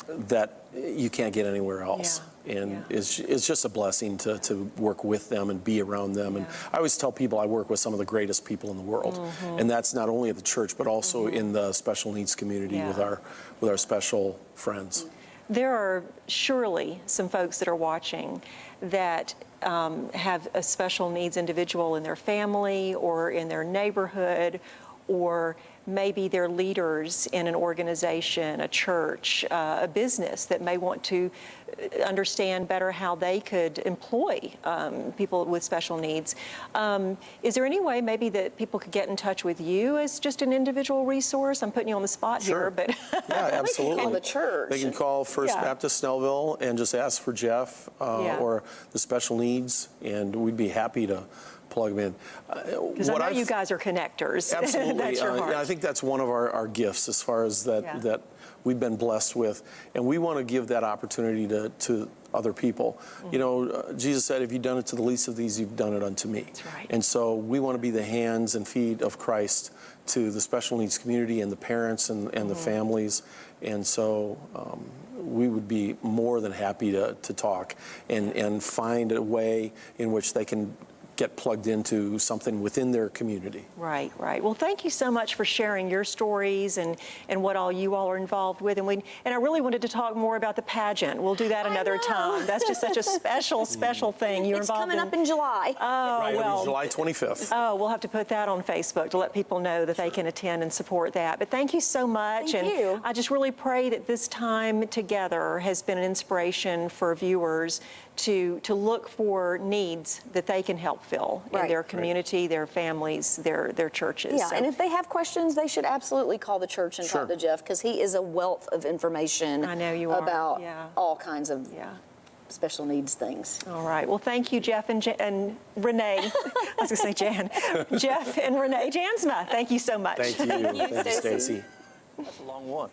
that you can't get anywhere else. And it's just a blessing to work with them and be around them. And I always tell people I work with some of the greatest people in the world. And that's not only at the church, but also in the special needs community with our special friends. There are surely some folks that are watching that have a special needs individual in their family or in their neighborhood, or maybe they're leaders in an organization, a church, a business that may want to understand better how they could employ people with special needs. Is there any way maybe that people could get in touch with you as just an individual resource? I'm putting you on the spot here, but Yeah, absolutely. Call the church. They can call First Yeah. Baptist Snellville and just ask for Jeff or the special needs, and we'd be happy to plug them in. because I know you guys are connectors. Absolutely. That's your heart. Yeah, I think that's one of our gifts as far as that we've been blessed with. And we want to give that opportunity to other people. You know, Jesus said, if you've done it to the least of these, you've done it unto me. That's right. And so we want to be the hands and feet of Christ to the special needs community and the parents and the families. And so we would be more than happy to talk and find a way in which they can get plugged into something within their community. Right, right. Well, thank you so much for sharing your stories and what all you all are involved with. And I really wanted to talk more about the pageant. We'll do that another time. That's just such a special thing. You're It's involved coming up in July. Oh, Right, it'll be well. July 25th. Oh, we'll have to put that on Facebook to let people know that they can attend and support that. But thank you so much. Thank you. I just really pray that this time together has been an inspiration for viewers to look for needs that they can help fill in Right. their community, their families, their churches. Yeah, So- and if they have questions, they should absolutely call the church and talk to Jeff, because he is a wealth of information I know you are, about yeah. all kinds of Yeah. special needs things. All right. Well, thank you, Jeff and Renee. I was going to say Jan. Jeff and Renee Jansma. Thank you so much. Thank you. Thank you, Stacy. That's a long one.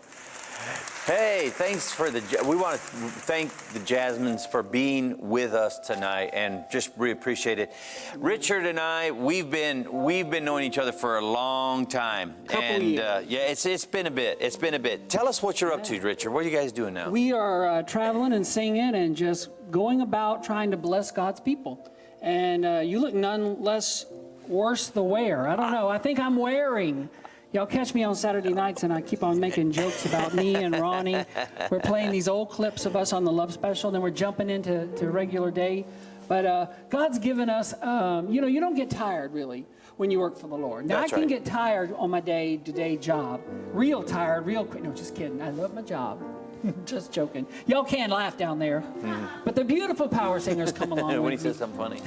Hey, thanks for we want to thank the Jasmines for being with us tonight, and just really appreciate it. Richard and I, we've been knowing each other for a long time, it's been a bit. It's been a bit. Tell us what you're up to, Richard. What are you guys doing now? We are traveling and singing and just going about trying to bless God's people. And you look none less worse the wear. I don't know. I think I'm wearing. Y'all catch me on Saturday nights and I keep on making jokes about me and Ronnie. We're playing these old clips of us on the Love Special, then we're jumping into regular day. But God's given us, you don't get tired really when you work for the Lord. Now, That's I can right. get tired on my day-to-day job. Real tired, real quick. No, just kidding. I love my job. Just joking. Y'all can laugh down there. But the beautiful power singers come along when he with me. says something funny.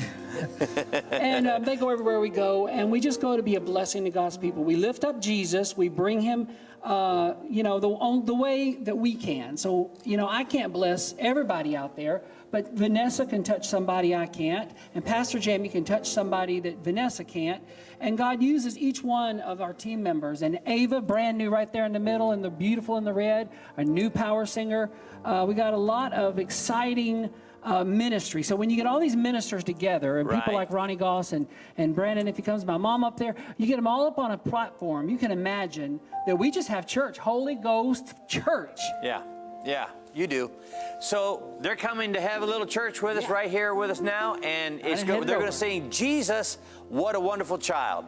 And they go everywhere we go, and we just go to be a blessing to God's people. We lift up Jesus. We bring him, the way that we can. So, I can't bless everybody out there, but Vanessa can touch somebody I can't, and Pastor Jamie can touch somebody that Vanessa can't. And God uses each one of our team members. And Ava, brand new right there in the middle, and the beautiful in the red, a new power singer. We got a lot of exciting ministry. So when you get all these ministers together, and people Right. like Ronnie Goss and Brandon, if he comes, my mom up there, you get them all up on a platform, you can imagine that we just have church, Holy Ghost church. Yeah. You do. So they're coming to have a little church with us right here with us now, and they're going to sing Jesus, What a Wonderful Child.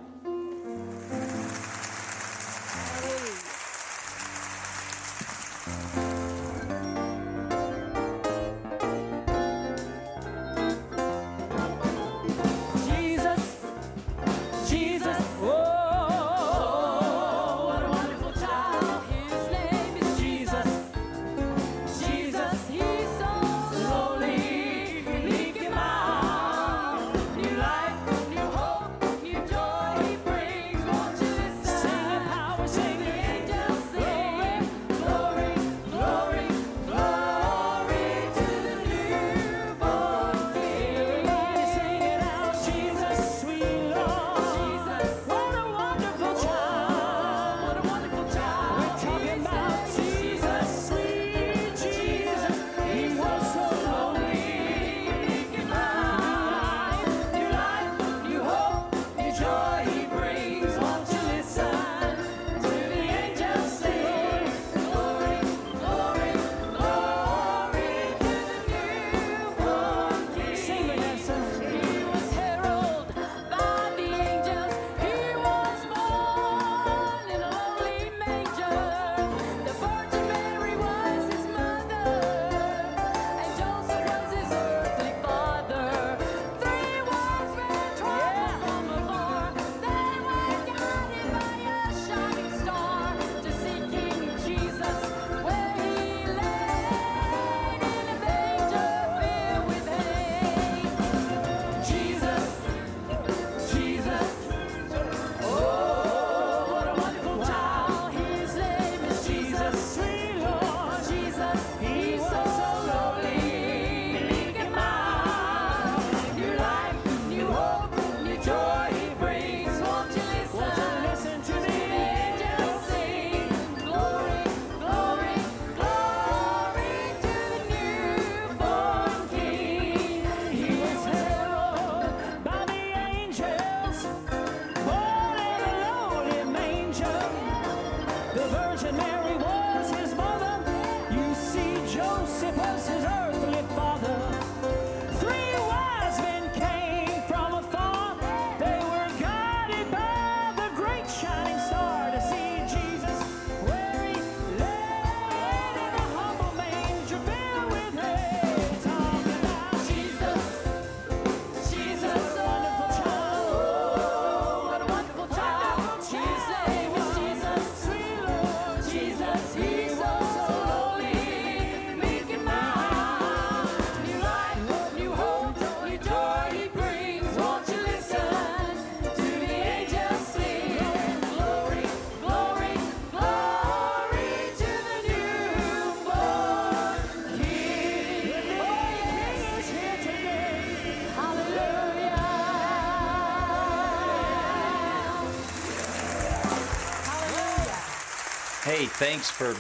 Hey, thanks for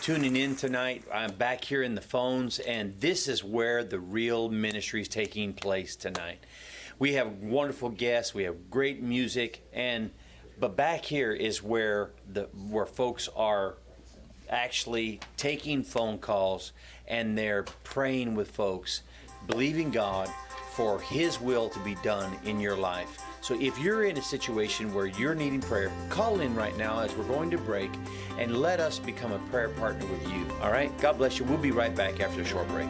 tuning in tonight. I'm back here in the phones, and this is where the real ministry is taking place tonight. We have wonderful guests, we have great music, but back here is where folks are actually taking phone calls, and they're praying with folks, believing God for His will to be done in your life. So if you're in a situation where you're needing prayer, call in right now as we're going to break, and let us become a prayer partner with you. All right? God bless you. We'll be right back after a short break.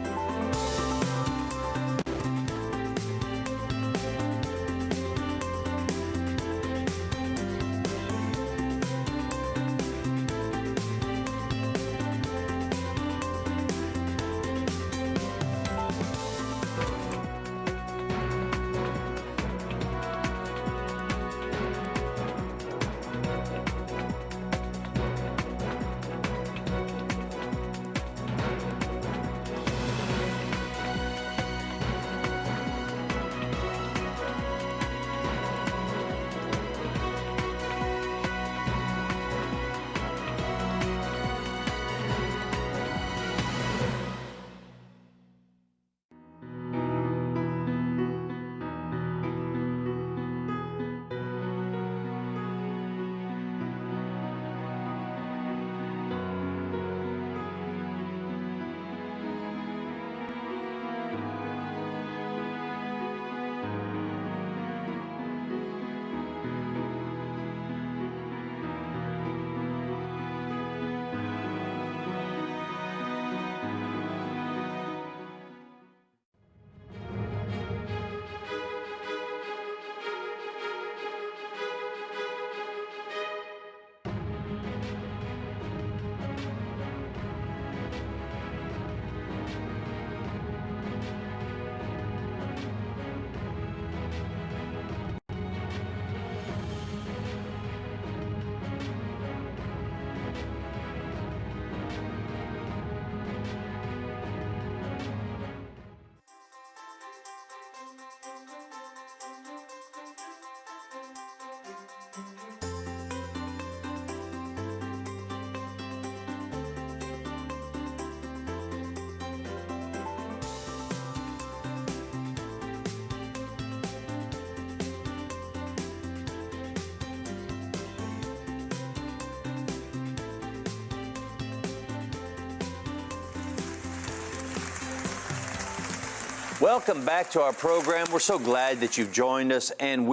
Welcome back to our program. We're so glad that you've joined us, and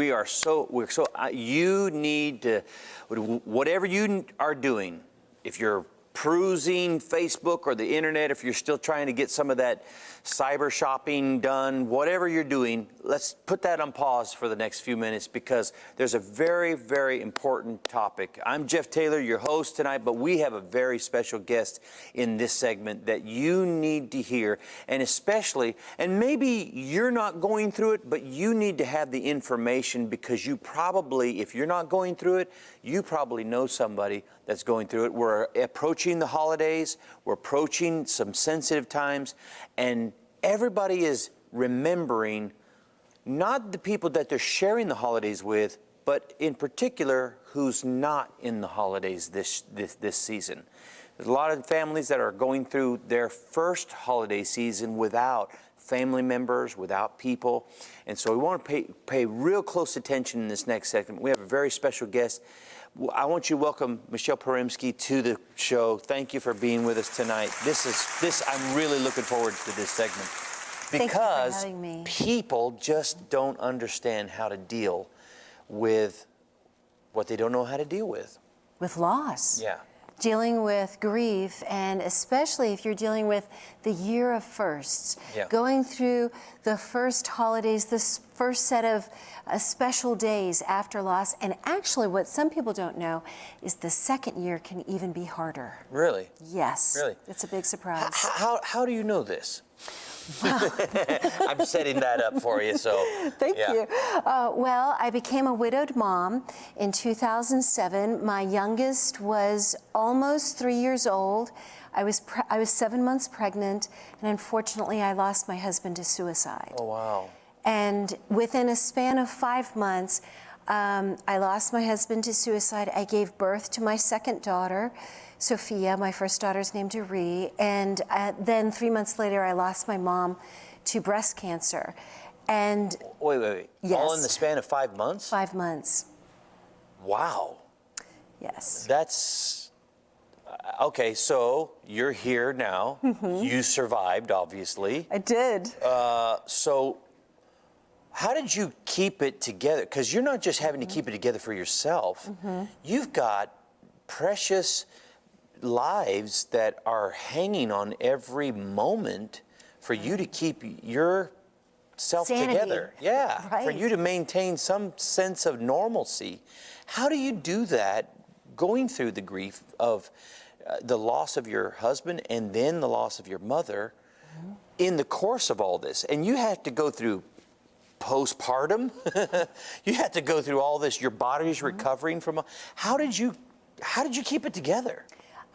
you need to, whatever you are doing, if you're perusing Facebook or the internet, if you're still trying to get some of that cyber shopping done, whatever you're doing, let's put that on pause for the next few minutes because there's a very, very important topic. I'm Jeff Taylor, your host tonight, but we have a very special guest in this segment that you need to hear, and especially, and maybe you're not going through it, but you need to have the information because you probably, if you're not going through it, you probably know somebody that's going through it. We're approaching the holidays, we're approaching some sensitive times, and everybody is remembering not the people that they're sharing the holidays with, but in particular, who's not in the holidays this season. There's a lot of families that are going through their first holiday season without family members, without people. And so we want to pay real close attention in this next segment. We have a very special guest. I want you to welcome Mishael Porembski to the show. Thank you for being with us tonight. I'm really looking forward to this segment because Thank you for having me. People just don't understand how to deal with what they don't know how to deal with. With loss. Yeah. Dealing with grief, and especially if you're dealing with the year of firsts, Yeah. going through the first holidays, this first set of special days after loss, and actually what some people don't know is the second year can even be harder. Really? Yes. Really? It's a big surprise. How do you know this? I'm setting that up for you, so. Thank yeah. you. Well, I became a widowed mom in 2007. My youngest was almost 3 years old. I was 7 months pregnant, and unfortunately, I lost my husband to suicide. Oh, wow. And within a span of 5 months, I lost my husband to suicide. I gave birth to my second daughter, Sophia. My first daughter's named Renee. And then 3 months later, I lost my mom to breast cancer. And Wait. Yes. All in the span of 5 months? 5 months, Wow. yes. That's okay. So you're here now. You survived, obviously. I did. So how did you keep it together? Because you're not just having to keep it together for yourself. You've got precious lives that are hanging on every moment for you to keep yourself Sanity. together. Yeah, for Right. you to maintain some sense of normalcy. How do you do that going through the grief of the loss of your husband and then the loss of your mother in the course of all this? And you have to go through postpartum. You had to go through all this. Your body's recovering from. How did you keep it together?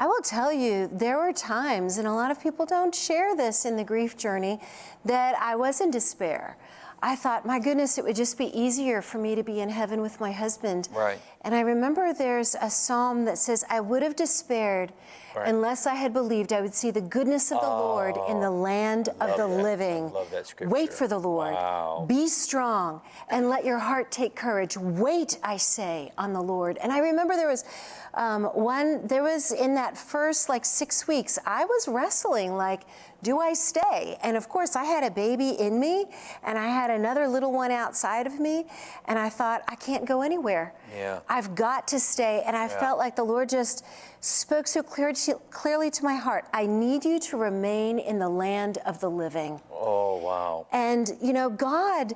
I will tell you, there were times, and a lot of people don't share this in the grief journey, that I was in despair. I thought, my goodness, it would just be easier for me to be in heaven with my husband. Right. And I remember there's a psalm that says, I would have despaired unless I had believed I would see the goodness of the Lord in the land of the living. I love that scripture. Wait for the Lord. Wow. Be strong and let your heart take courage. Wait, I say, on the Lord. And I remember there was in that first 6 weeks, I was wrestling, do I stay? And of course, I had a baby in me, and I had another little one outside of me, and I thought, I can't go anywhere. Yeah. I've got to stay. And I felt like the Lord just spoke so clearly to my heart. I need you to remain in the land of the living. Oh, wow. And, God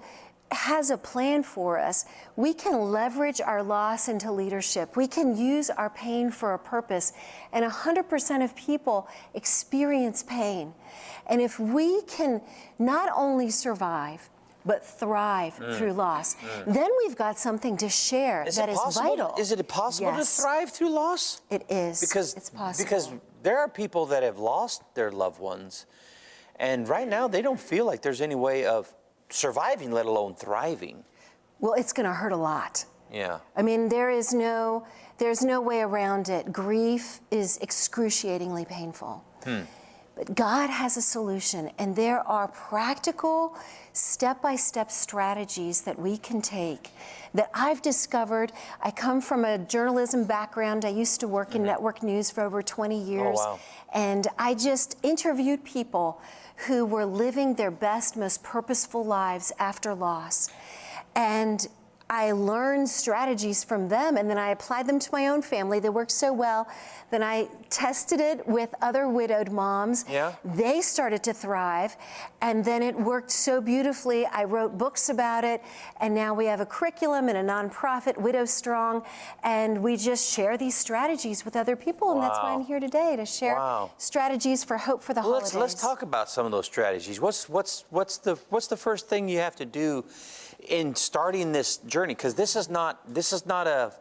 has a plan for us. We can leverage our loss into leadership. We can use our pain for a purpose. And 100% of people experience pain. And if we can not only survive, but thrive through loss, then we've got something to share that is vital. Is it possible to thrive through loss? It is. Because it's possible. Because there are people that have lost their loved ones, and right now they don't feel like there's any way of surviving, let alone thriving. Well, it's going to hurt a lot. Yeah. I mean, there's no way around it. Grief is excruciatingly painful. But God has a solution, and there are practical, step-by-step strategies that we can take that I've discovered. I come from a journalism background. I used to work in network news for over 20 years. wow. And I just interviewed people who were living their best, most purposeful lives after loss. And I learned strategies from them, and then I applied them to my own family. They worked so well. Then I tested it with other widowed moms. Yeah. They started to thrive, and then it worked so beautifully. I wrote books about it, and now we have a curriculum and a nonprofit, Widow Strong, and we just share these strategies with other people, and that's why I'm here today, to share strategies for hope for the holidays. Let's talk about some of those strategies. What's the first thing you have to do in starting this journey? Because this is not a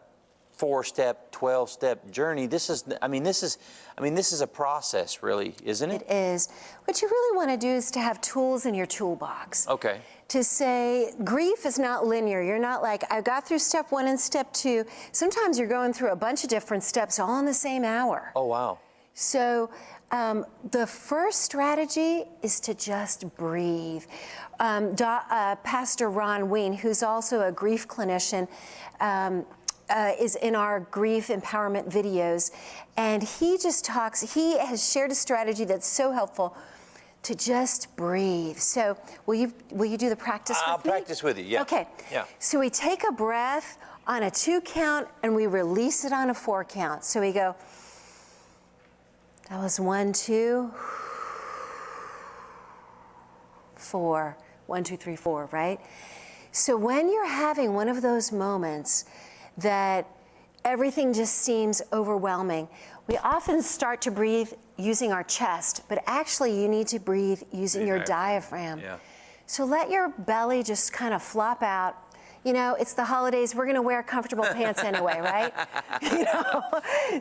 4-step, 12-step journey. This is a process, really, isn't it? It is. What you really want to do is to have tools in your toolbox. Okay. To say grief is not linear. You're not like, I got through step 1 and step 2. Sometimes you're going through a bunch of different steps all in the same hour. Oh, wow. So the first strategy is to just breathe. Pastor Ron Ween, who's also a grief clinician, is in our grief empowerment videos, and he has shared a strategy that's so helpful to just breathe. So will you do the practice with me? I'll practice with you, yeah. Okay. Yeah. So we take a breath on a 2 count and we release it on a 4 count. So we go, that was 1, 2, 4. 1, 2, 3, 4, right? So when you're having one of those moments that everything just seems overwhelming, we often start to breathe using our chest, but actually you need to breathe using your diaphragm. Yeah. So let your belly just kind of flop out. You know, it's the holidays, we're gonna wear comfortable pants anyway, right? You know?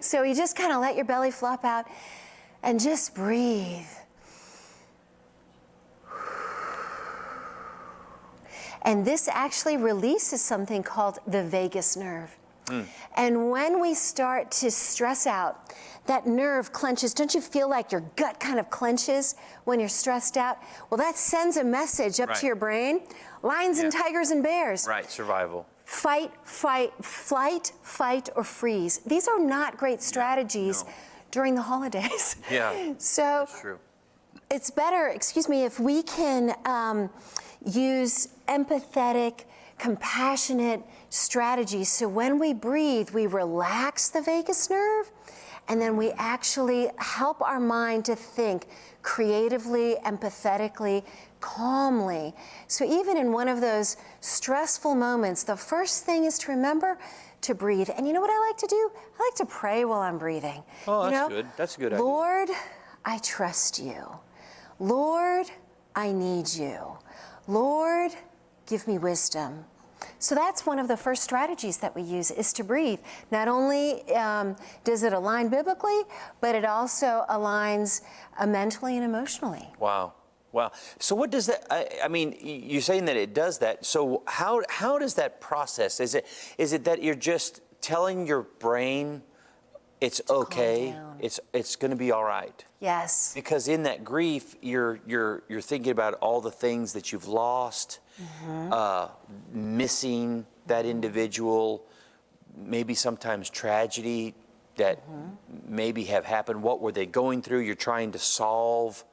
So you just kind of let your belly flop out and just breathe. And this actually releases something called the vagus nerve. And when we start to stress out, that nerve clenches. Don't you feel like your gut kind of clenches when you're stressed out? Well, that sends a message up to your brain. Lions and tigers and bears. Right, survival. Fight, flight, or freeze. These are not great strategies during the holidays. Yeah, So that's true. it's better, if we can use empathetic, compassionate strategies. So when we breathe, we relax the vagus nerve, and then we actually help our mind to think creatively, empathetically, calmly. So even in one of those stressful moments, the first thing is to remember to breathe. And you know what I like to do? I like to pray while I'm breathing. Oh, that's You know, good. That's a good idea. Lord, I trust you. Lord, I need you. Lord, give me wisdom. So that's one of the first strategies that we use, is to breathe. Not only does it align biblically, but it also aligns mentally and emotionally. Wow. Wow. So what does that, I mean, you're saying that it does that. So how does that process? Is it that you're just telling your brain it's okay, it's going to be all right? Yes. Because in that grief, you're thinking about all the things that you've lost, missing that individual, maybe sometimes tragedy that maybe have happened. What were they going through? You're trying to solve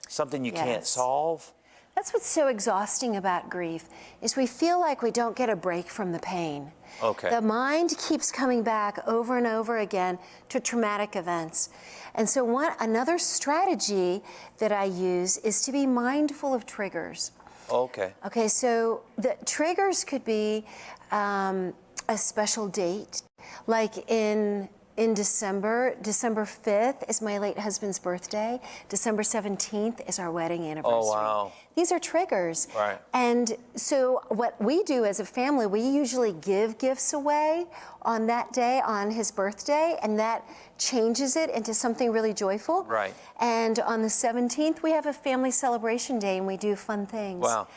something you can't solve. That's what's so exhausting about grief, is we feel like we don't get a break from the pain. Okay. The mind keeps coming back over and over again to traumatic events. And so another strategy that I use is to be mindful of triggers. Okay. Okay, so the triggers could be a special date, like in December 5th is my late husband's birthday. December 17th is our wedding anniversary. Oh, wow. These are triggers. Right. And so what we do as a family, we usually give gifts away on that day, on his birthday, and that changes it into something really joyful. Right. And on the 17th, we have a family celebration day and we do fun things. Wow.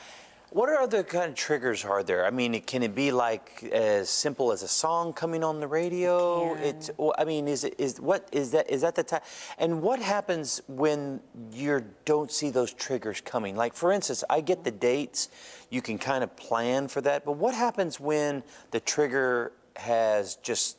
What are other kind of triggers are there? I mean, can it be like as simple as a song coming on the radio? It can. Well, I mean, is that the time? And what happens when you don't see those triggers coming? Like, for instance, I get the dates. You can kind of plan for that. But what happens when the trigger has just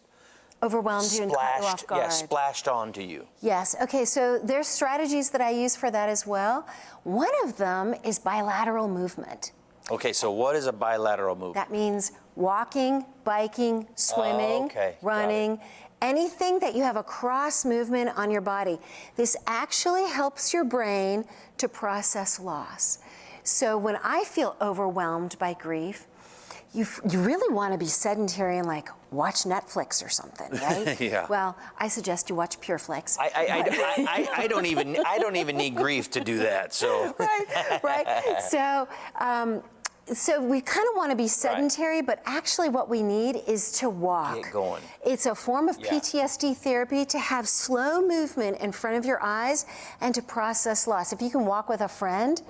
Overwhelmed you and caught you off guard. Yeah, splashed onto you? Yes. Okay, so there's strategies that I use for that as well. One of them is bilateral movement. Okay, so what is a bilateral movement? That means walking, biking, swimming, okay. Got running, anything that you have a cross movement on your body. This actually helps your brain to process loss. So when I feel overwhelmed by grief, you really want to be sedentary and like watch Netflix or something, right? Yeah. Well, I suggest you watch PureFlix. I don't even need grief to do that. So right. So we kind of want to be sedentary, but actually what we need is to walk. Get going. It's a form of PTSD therapy to have slow movement in front of your eyes and to process loss. If you can walk with a friend,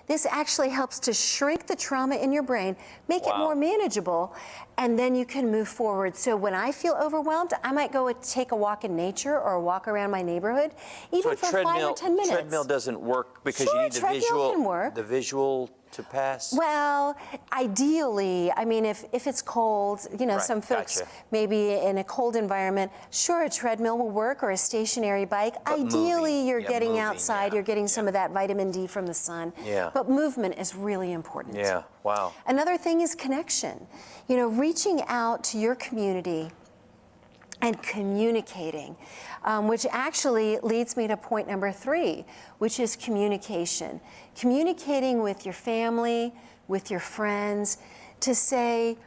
this actually helps to shrink the trauma in your brain, make it more manageable, and then you can move forward. So when I feel overwhelmed, I might go take a walk in nature or a walk around my neighborhood, even for 5 or 10 minutes. Treadmill doesn't work because Sure, you need the visual to pass? Well, ideally, I mean, if it's cold, you know, some folks maybe in a cold environment, sure, a treadmill will work or a stationary bike. But ideally, you're getting moving, outside, you're getting some of that vitamin D from the sun. Yeah. But movement is really important. Yeah, wow. Another thing is connection. You know, reaching out to your community and communicating, which actually leads me to point number 3, which is communication. Communicating with your family, with your friends, to say,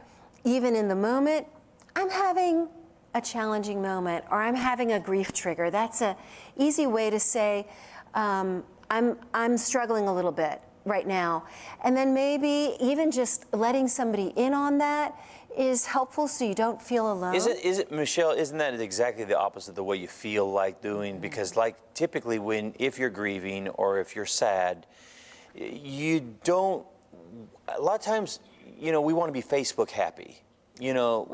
even in the moment, I'm having a challenging moment, or I'm having a grief trigger. That's an easy way to say, I'm struggling a little bit right now. And then maybe even just letting somebody in on that is helpful so you don't feel alone. Is it, Michelle, isn't that exactly the opposite of the way you feel like doing? Because like typically if you're grieving or if you're sad, you don't, a lot of times, you know, we want to be Facebook happy. You know,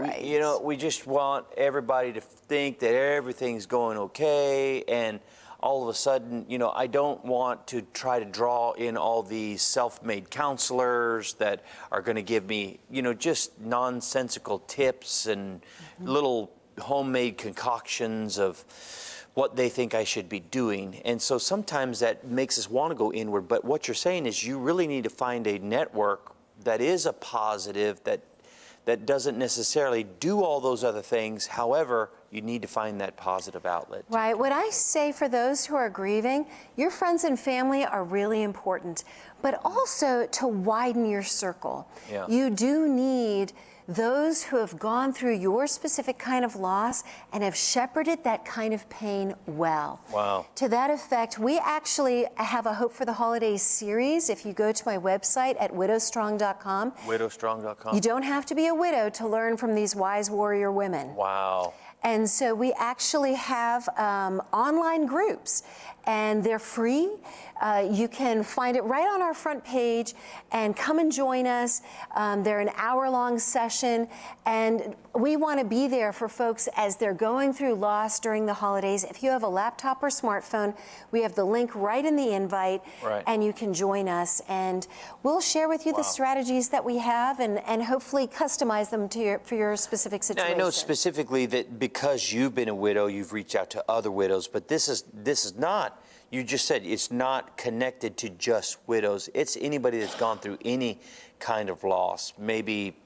we just want everybody to think that everything's going okay, and all of a sudden, you know, I don't want to try to draw in all these self-made counselors that are going to give me, you know, just nonsensical tips and little homemade concoctions of what they think I should be doing. And so sometimes that makes us want to go inward. But what you're saying is you really need to find a network that is a positive, that doesn't necessarily do all those other things. However, you need to find that positive outlet. Right. What I say for those who are grieving, your friends and family are really important, but also to widen your circle. Yeah. You do need those who have gone through your specific kind of loss and have shepherded that kind of pain well. Wow. To that effect, we actually have a Hope for the Holidays series. If you go to my website at widowstrong.com. Widowstrong.com. You don't have to be a widow to learn from these wise warrior women. Wow. And so we actually have online groups, and they're free. You can find it right on our front page and come and join us. They're an hour-long session, and we want to be there for folks as they're going through loss during the holidays. If you have a laptop or smartphone, we have the link right in the invite, and you can join us. And we'll share with you the strategies that we have and hopefully customize them for your specific situation. Now, I know specifically that because you've been a widow, you've reached out to other widows, but this is not, you just said it's not connected to just widows. It's anybody that's gone through any kind of loss, maybe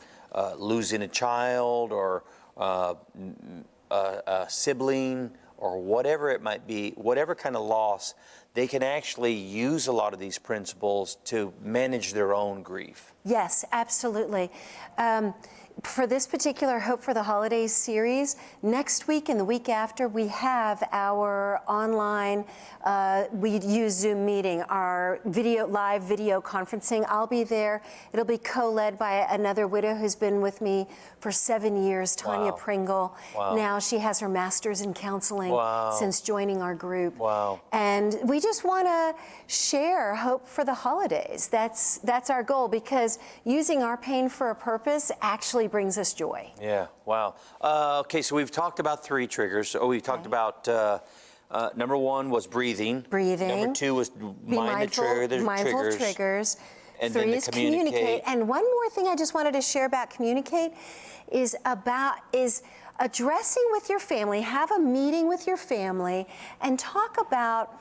losing a child or a sibling or whatever it might be, whatever kind of loss, they can actually use a lot of these principles to manage their own grief. Yes, absolutely. For this particular Hope for the Holidays series, next week and the week after, we have our online, we use Zoom meeting, our live video conferencing. I'll be there. It'll be co-led by another widow who's been with me for 7 years, Tanya Pringle. Now she has her master's in counseling since joining our group. And we just want to share hope for the holidays. That's our goal, because using our pain for a purpose actually brings us joy. Yeah, wow. Okay, so we've talked about 3 triggers. We talked about number 1 was breathing. Breathing. Number 2 was Be mindful mindful of triggers. And 3 then is communicate. And one more thing I just wanted to share about communicate is addressing with your family. Have a meeting with your family and talk about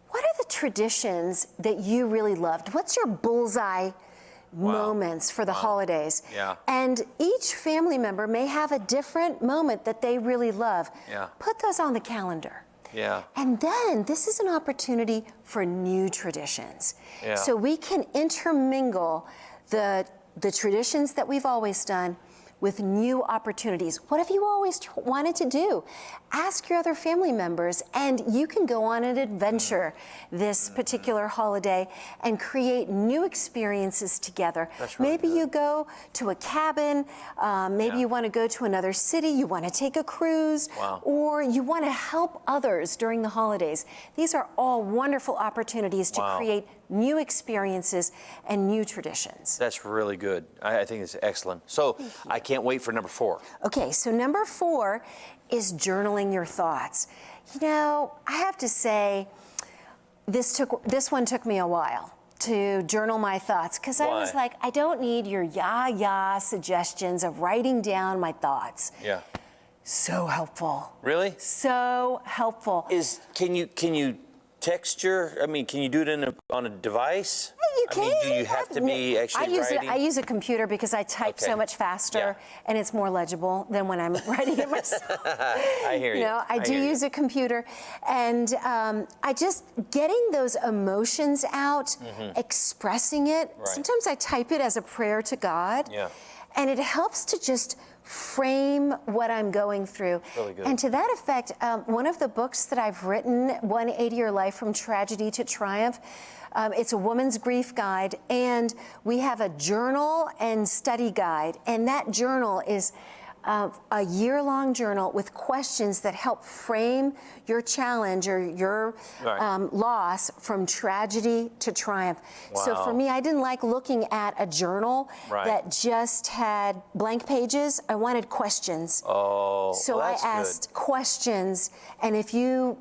what are the traditions that you really loved. What's your bullseye moments for the holidays? Yeah. And each family member may have a different moment that they really love. Yeah. Put those on the calendar. Yeah. And then this is an opportunity for new traditions. Yeah. So we can intermingle the traditions that we've always done with new opportunities. What have you always wanted to do? Ask your other family members, and you can go on an adventure this particular holiday and create new experiences together. That's really maybe good. you go to a cabin, maybe you want to go to another city, you want to take a cruise, Wow. or you want to help others during the holidays. These are all wonderful opportunities to Wow. create new experiences and new traditions. That's really good. I think it's excellent. So I can't wait for number 4. Okay, so number 4 is journaling your thoughts. You know, I have to say, this one took me a while to journal my thoughts, because I was Why? like, I don't need your yah suggestions of writing down my thoughts. Yeah. So helpful. Really? So helpful. Can you text can you do it on a device? You I mean, do you have to be actually writing? I use a computer because I type Okay. so much faster, Yeah. and it's more legible than when I'm writing it myself. I hear you. You know, I do hear you. use a computer, and I just getting those emotions out, expressing it. Right. Sometimes I type it as a prayer to God, Yeah. and it helps to just frame what I'm going through. Really good. And to that effect, one of the books that I've written, 180 Your Life from Tragedy to Triumph, it's a woman's grief guide, and we have a journal and study guide, and that journal is a year-long journal with questions that help frame your challenge or your Right. loss from tragedy to triumph. So Wow. for me, I didn't like looking at a journal Right. that just had blank pages. I wanted questions. Oh, So well, I that's asked questions, and if you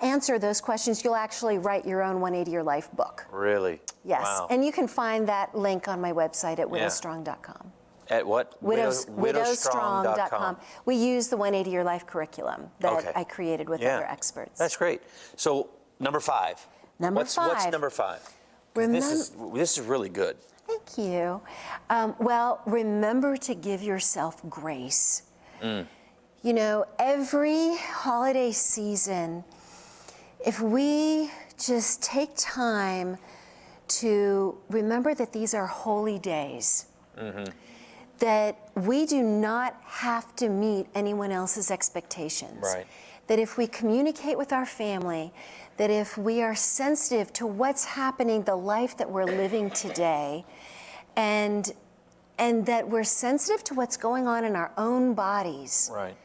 answer those questions, you'll actually write your own 180 Your Life book. good. Really? Yes, Wow. and you can find that link on my website at widowstrong.com. At what? Widowstrong.com. We use the 180 Your Life curriculum that Okay. I created with Yeah. other experts. That's great. So number 5. Number What's 5. number 5? 'Cause This is really good. Thank you. Well, remember to give yourself grace. You know, every holiday season, if we just take time to remember that these are holy days, that we do not have to meet anyone else's expectations. Right. That if we communicate with our family, that if we are sensitive to what's happening, the life that we're living today, and that we're sensitive to what's going on in our own bodies, Right.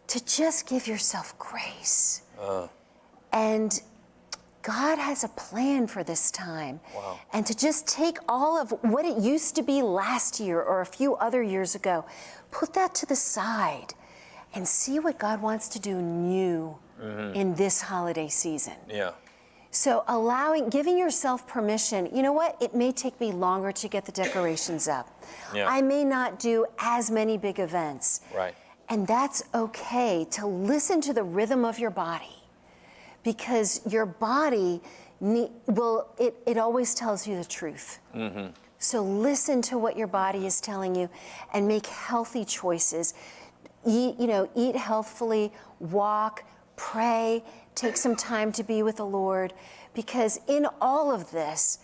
to just give yourself grace. And God has a plan for this time. Wow. And to just take all of what it used to be last year or a few other years ago, put that to the side and see what God wants to do new in this holiday season. Yeah. So giving yourself permission, you know what? It may take me longer to get the decorations up. Yeah. I may not do as many big events. Right. And that's okay to listen to the rhythm of your body, because your body it always tells you the truth. So listen to what your body is telling you and make healthy choices. Eat healthfully, walk, pray, take some time to be with the Lord, because in all of this,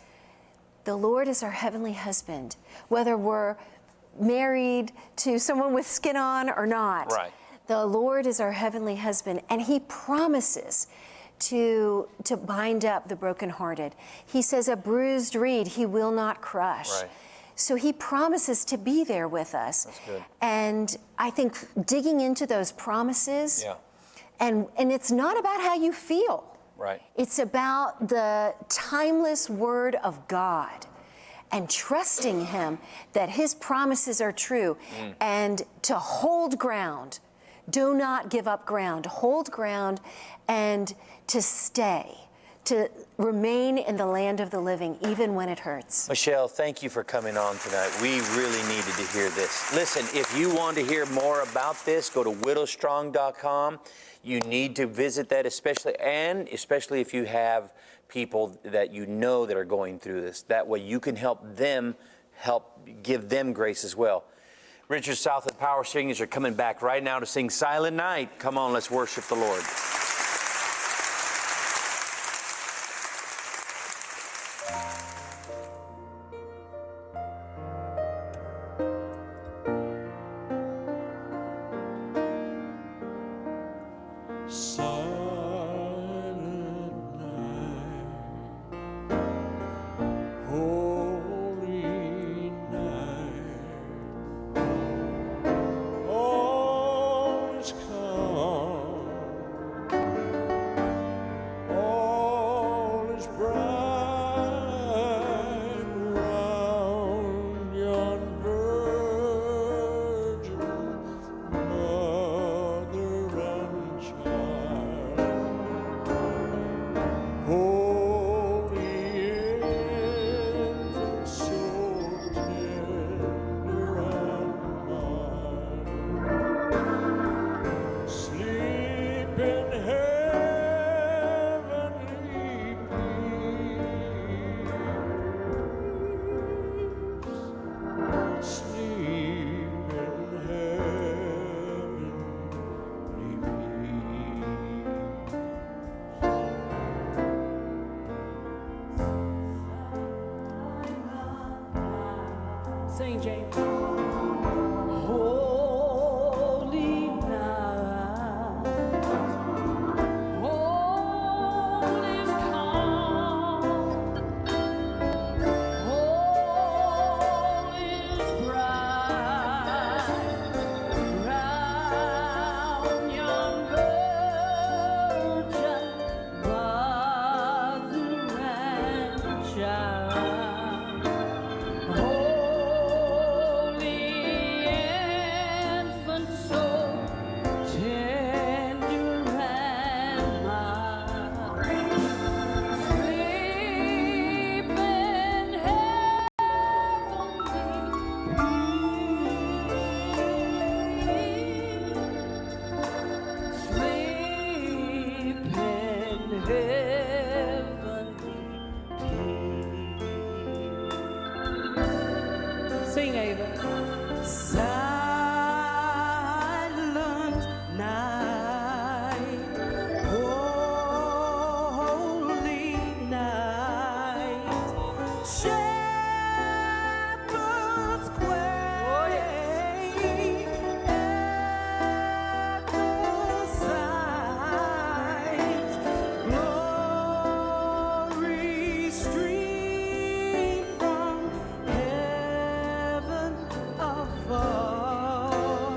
the Lord is our heavenly husband, whether we're married to someone with skin on or not. Right. The Lord is our heavenly husband, and he promises to bind up the brokenhearted. He says, a bruised reed he will not crush. Right. So he promises to be there with us. That's good. And I think digging into those promises, Yeah. and it's not about how you feel. Right. It's about the timeless word of God and trusting him that his promises are true and to hold ground. Do not give up ground. Hold ground and to stay, to remain in the land of the living, even when it hurts. Mishael, thank you for coming on tonight. We really needed to hear this. Listen, if you want to hear more about this, go to widowstrong.com. You need to visit that, especially if you have people that you know that are going through this. That way you can help give them grace as well. Richard South and Power Singers are coming back right now to sing Silent Night. Come on, let's worship the Lord. Sing, James. Holy night, all is calm, all is bright, round yon virgin mother and child. Sing, Ava. Silent night, holy night, shepherds quake at the sight, glory stream from heaven afar,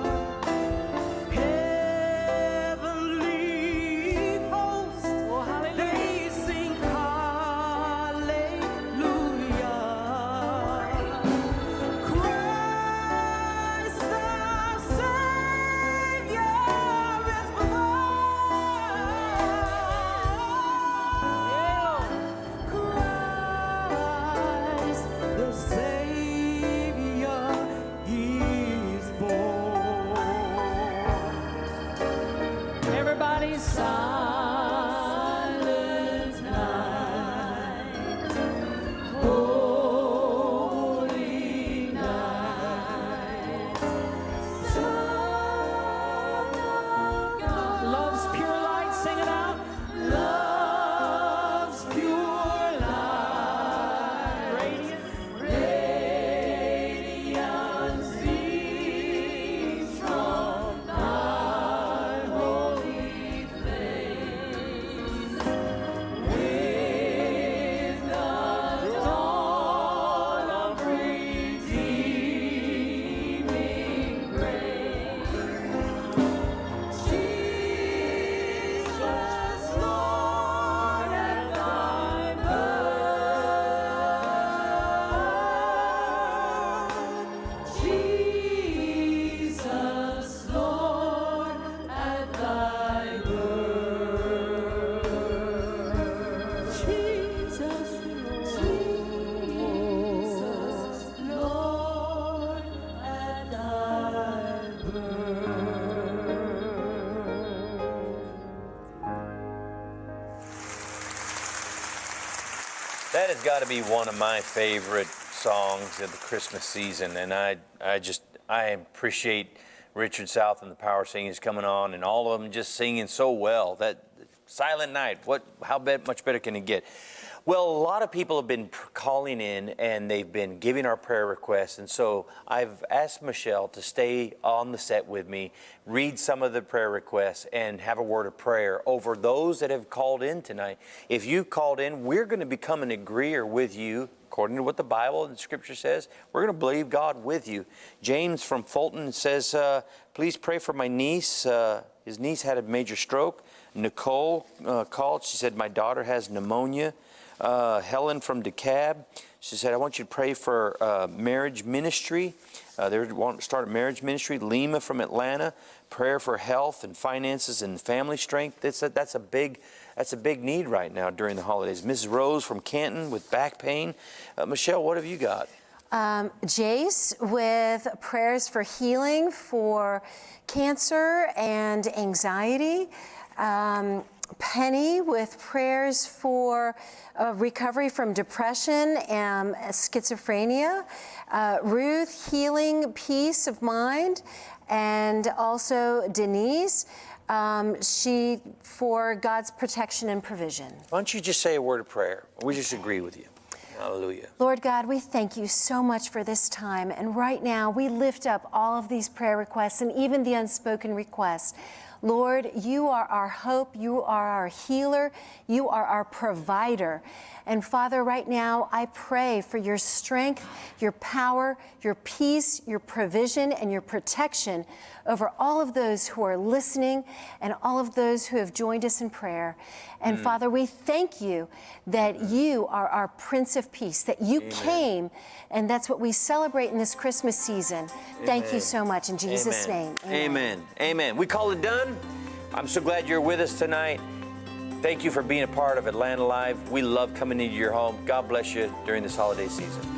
heavenly hosts, they sing hallelujah. Christ our Savior is born. Christ the Savior is born. Everybody, silent night, holy night, Son of God. Love's pure light, sing it out. Love's pure light, radiance beams from thy holy face. That has got to be one of my favorite songs of the Christmas season, and I appreciate Richard South and the Power Singers coming on, and all of them just singing so well. That Silent Night, much better can it get? Well, a lot of people have been calling in, and they've been giving our prayer requests, and so I've asked Mishael to stay on the set with me, read some of the prayer requests, and have a word of prayer over those that have called in tonight. If you called in, we're going to become an agreeer with you, according to what the Bible and the Scripture says. We're going to believe God with you. James from Fulton says, please pray for my niece. His niece had a major stroke. Nicole called. She said, my daughter has pneumonia. Helen from DeKalb, she said, I want you to pray for marriage ministry. They want to start a marriage ministry. Lima from Atlanta, prayer for health and finances and family strength. That's a big need right now during the holidays. Mrs. Rose from Canton with back pain. Mishael, what have you got? Jace with prayers for healing for cancer and anxiety. Penny with prayers for recovery from depression and schizophrenia. Ruth, healing, peace of mind. And also Denise, she for God's protection and provision. Why don't you just say a word of prayer? We just agree with you. Hallelujah. Lord God, we thank you so much for this time. And right now, we lift up all of these prayer requests and even the unspoken requests. Lord, you are our hope, you are our healer, you are our provider. And Father, right now, I pray for your strength, your power, your peace, your provision, and your protection over all of those who are listening and all of those who have joined us in prayer. And Father, we thank you that you are our Prince of Peace, that you came, and that's what we celebrate in this Christmas season. Thank you so much in Jesus' name. Amen. Amen. We call it done. I'm so glad you're with us tonight. Thank you for being a part of Atlanta Live. We love coming into your home. God bless you during this holiday season.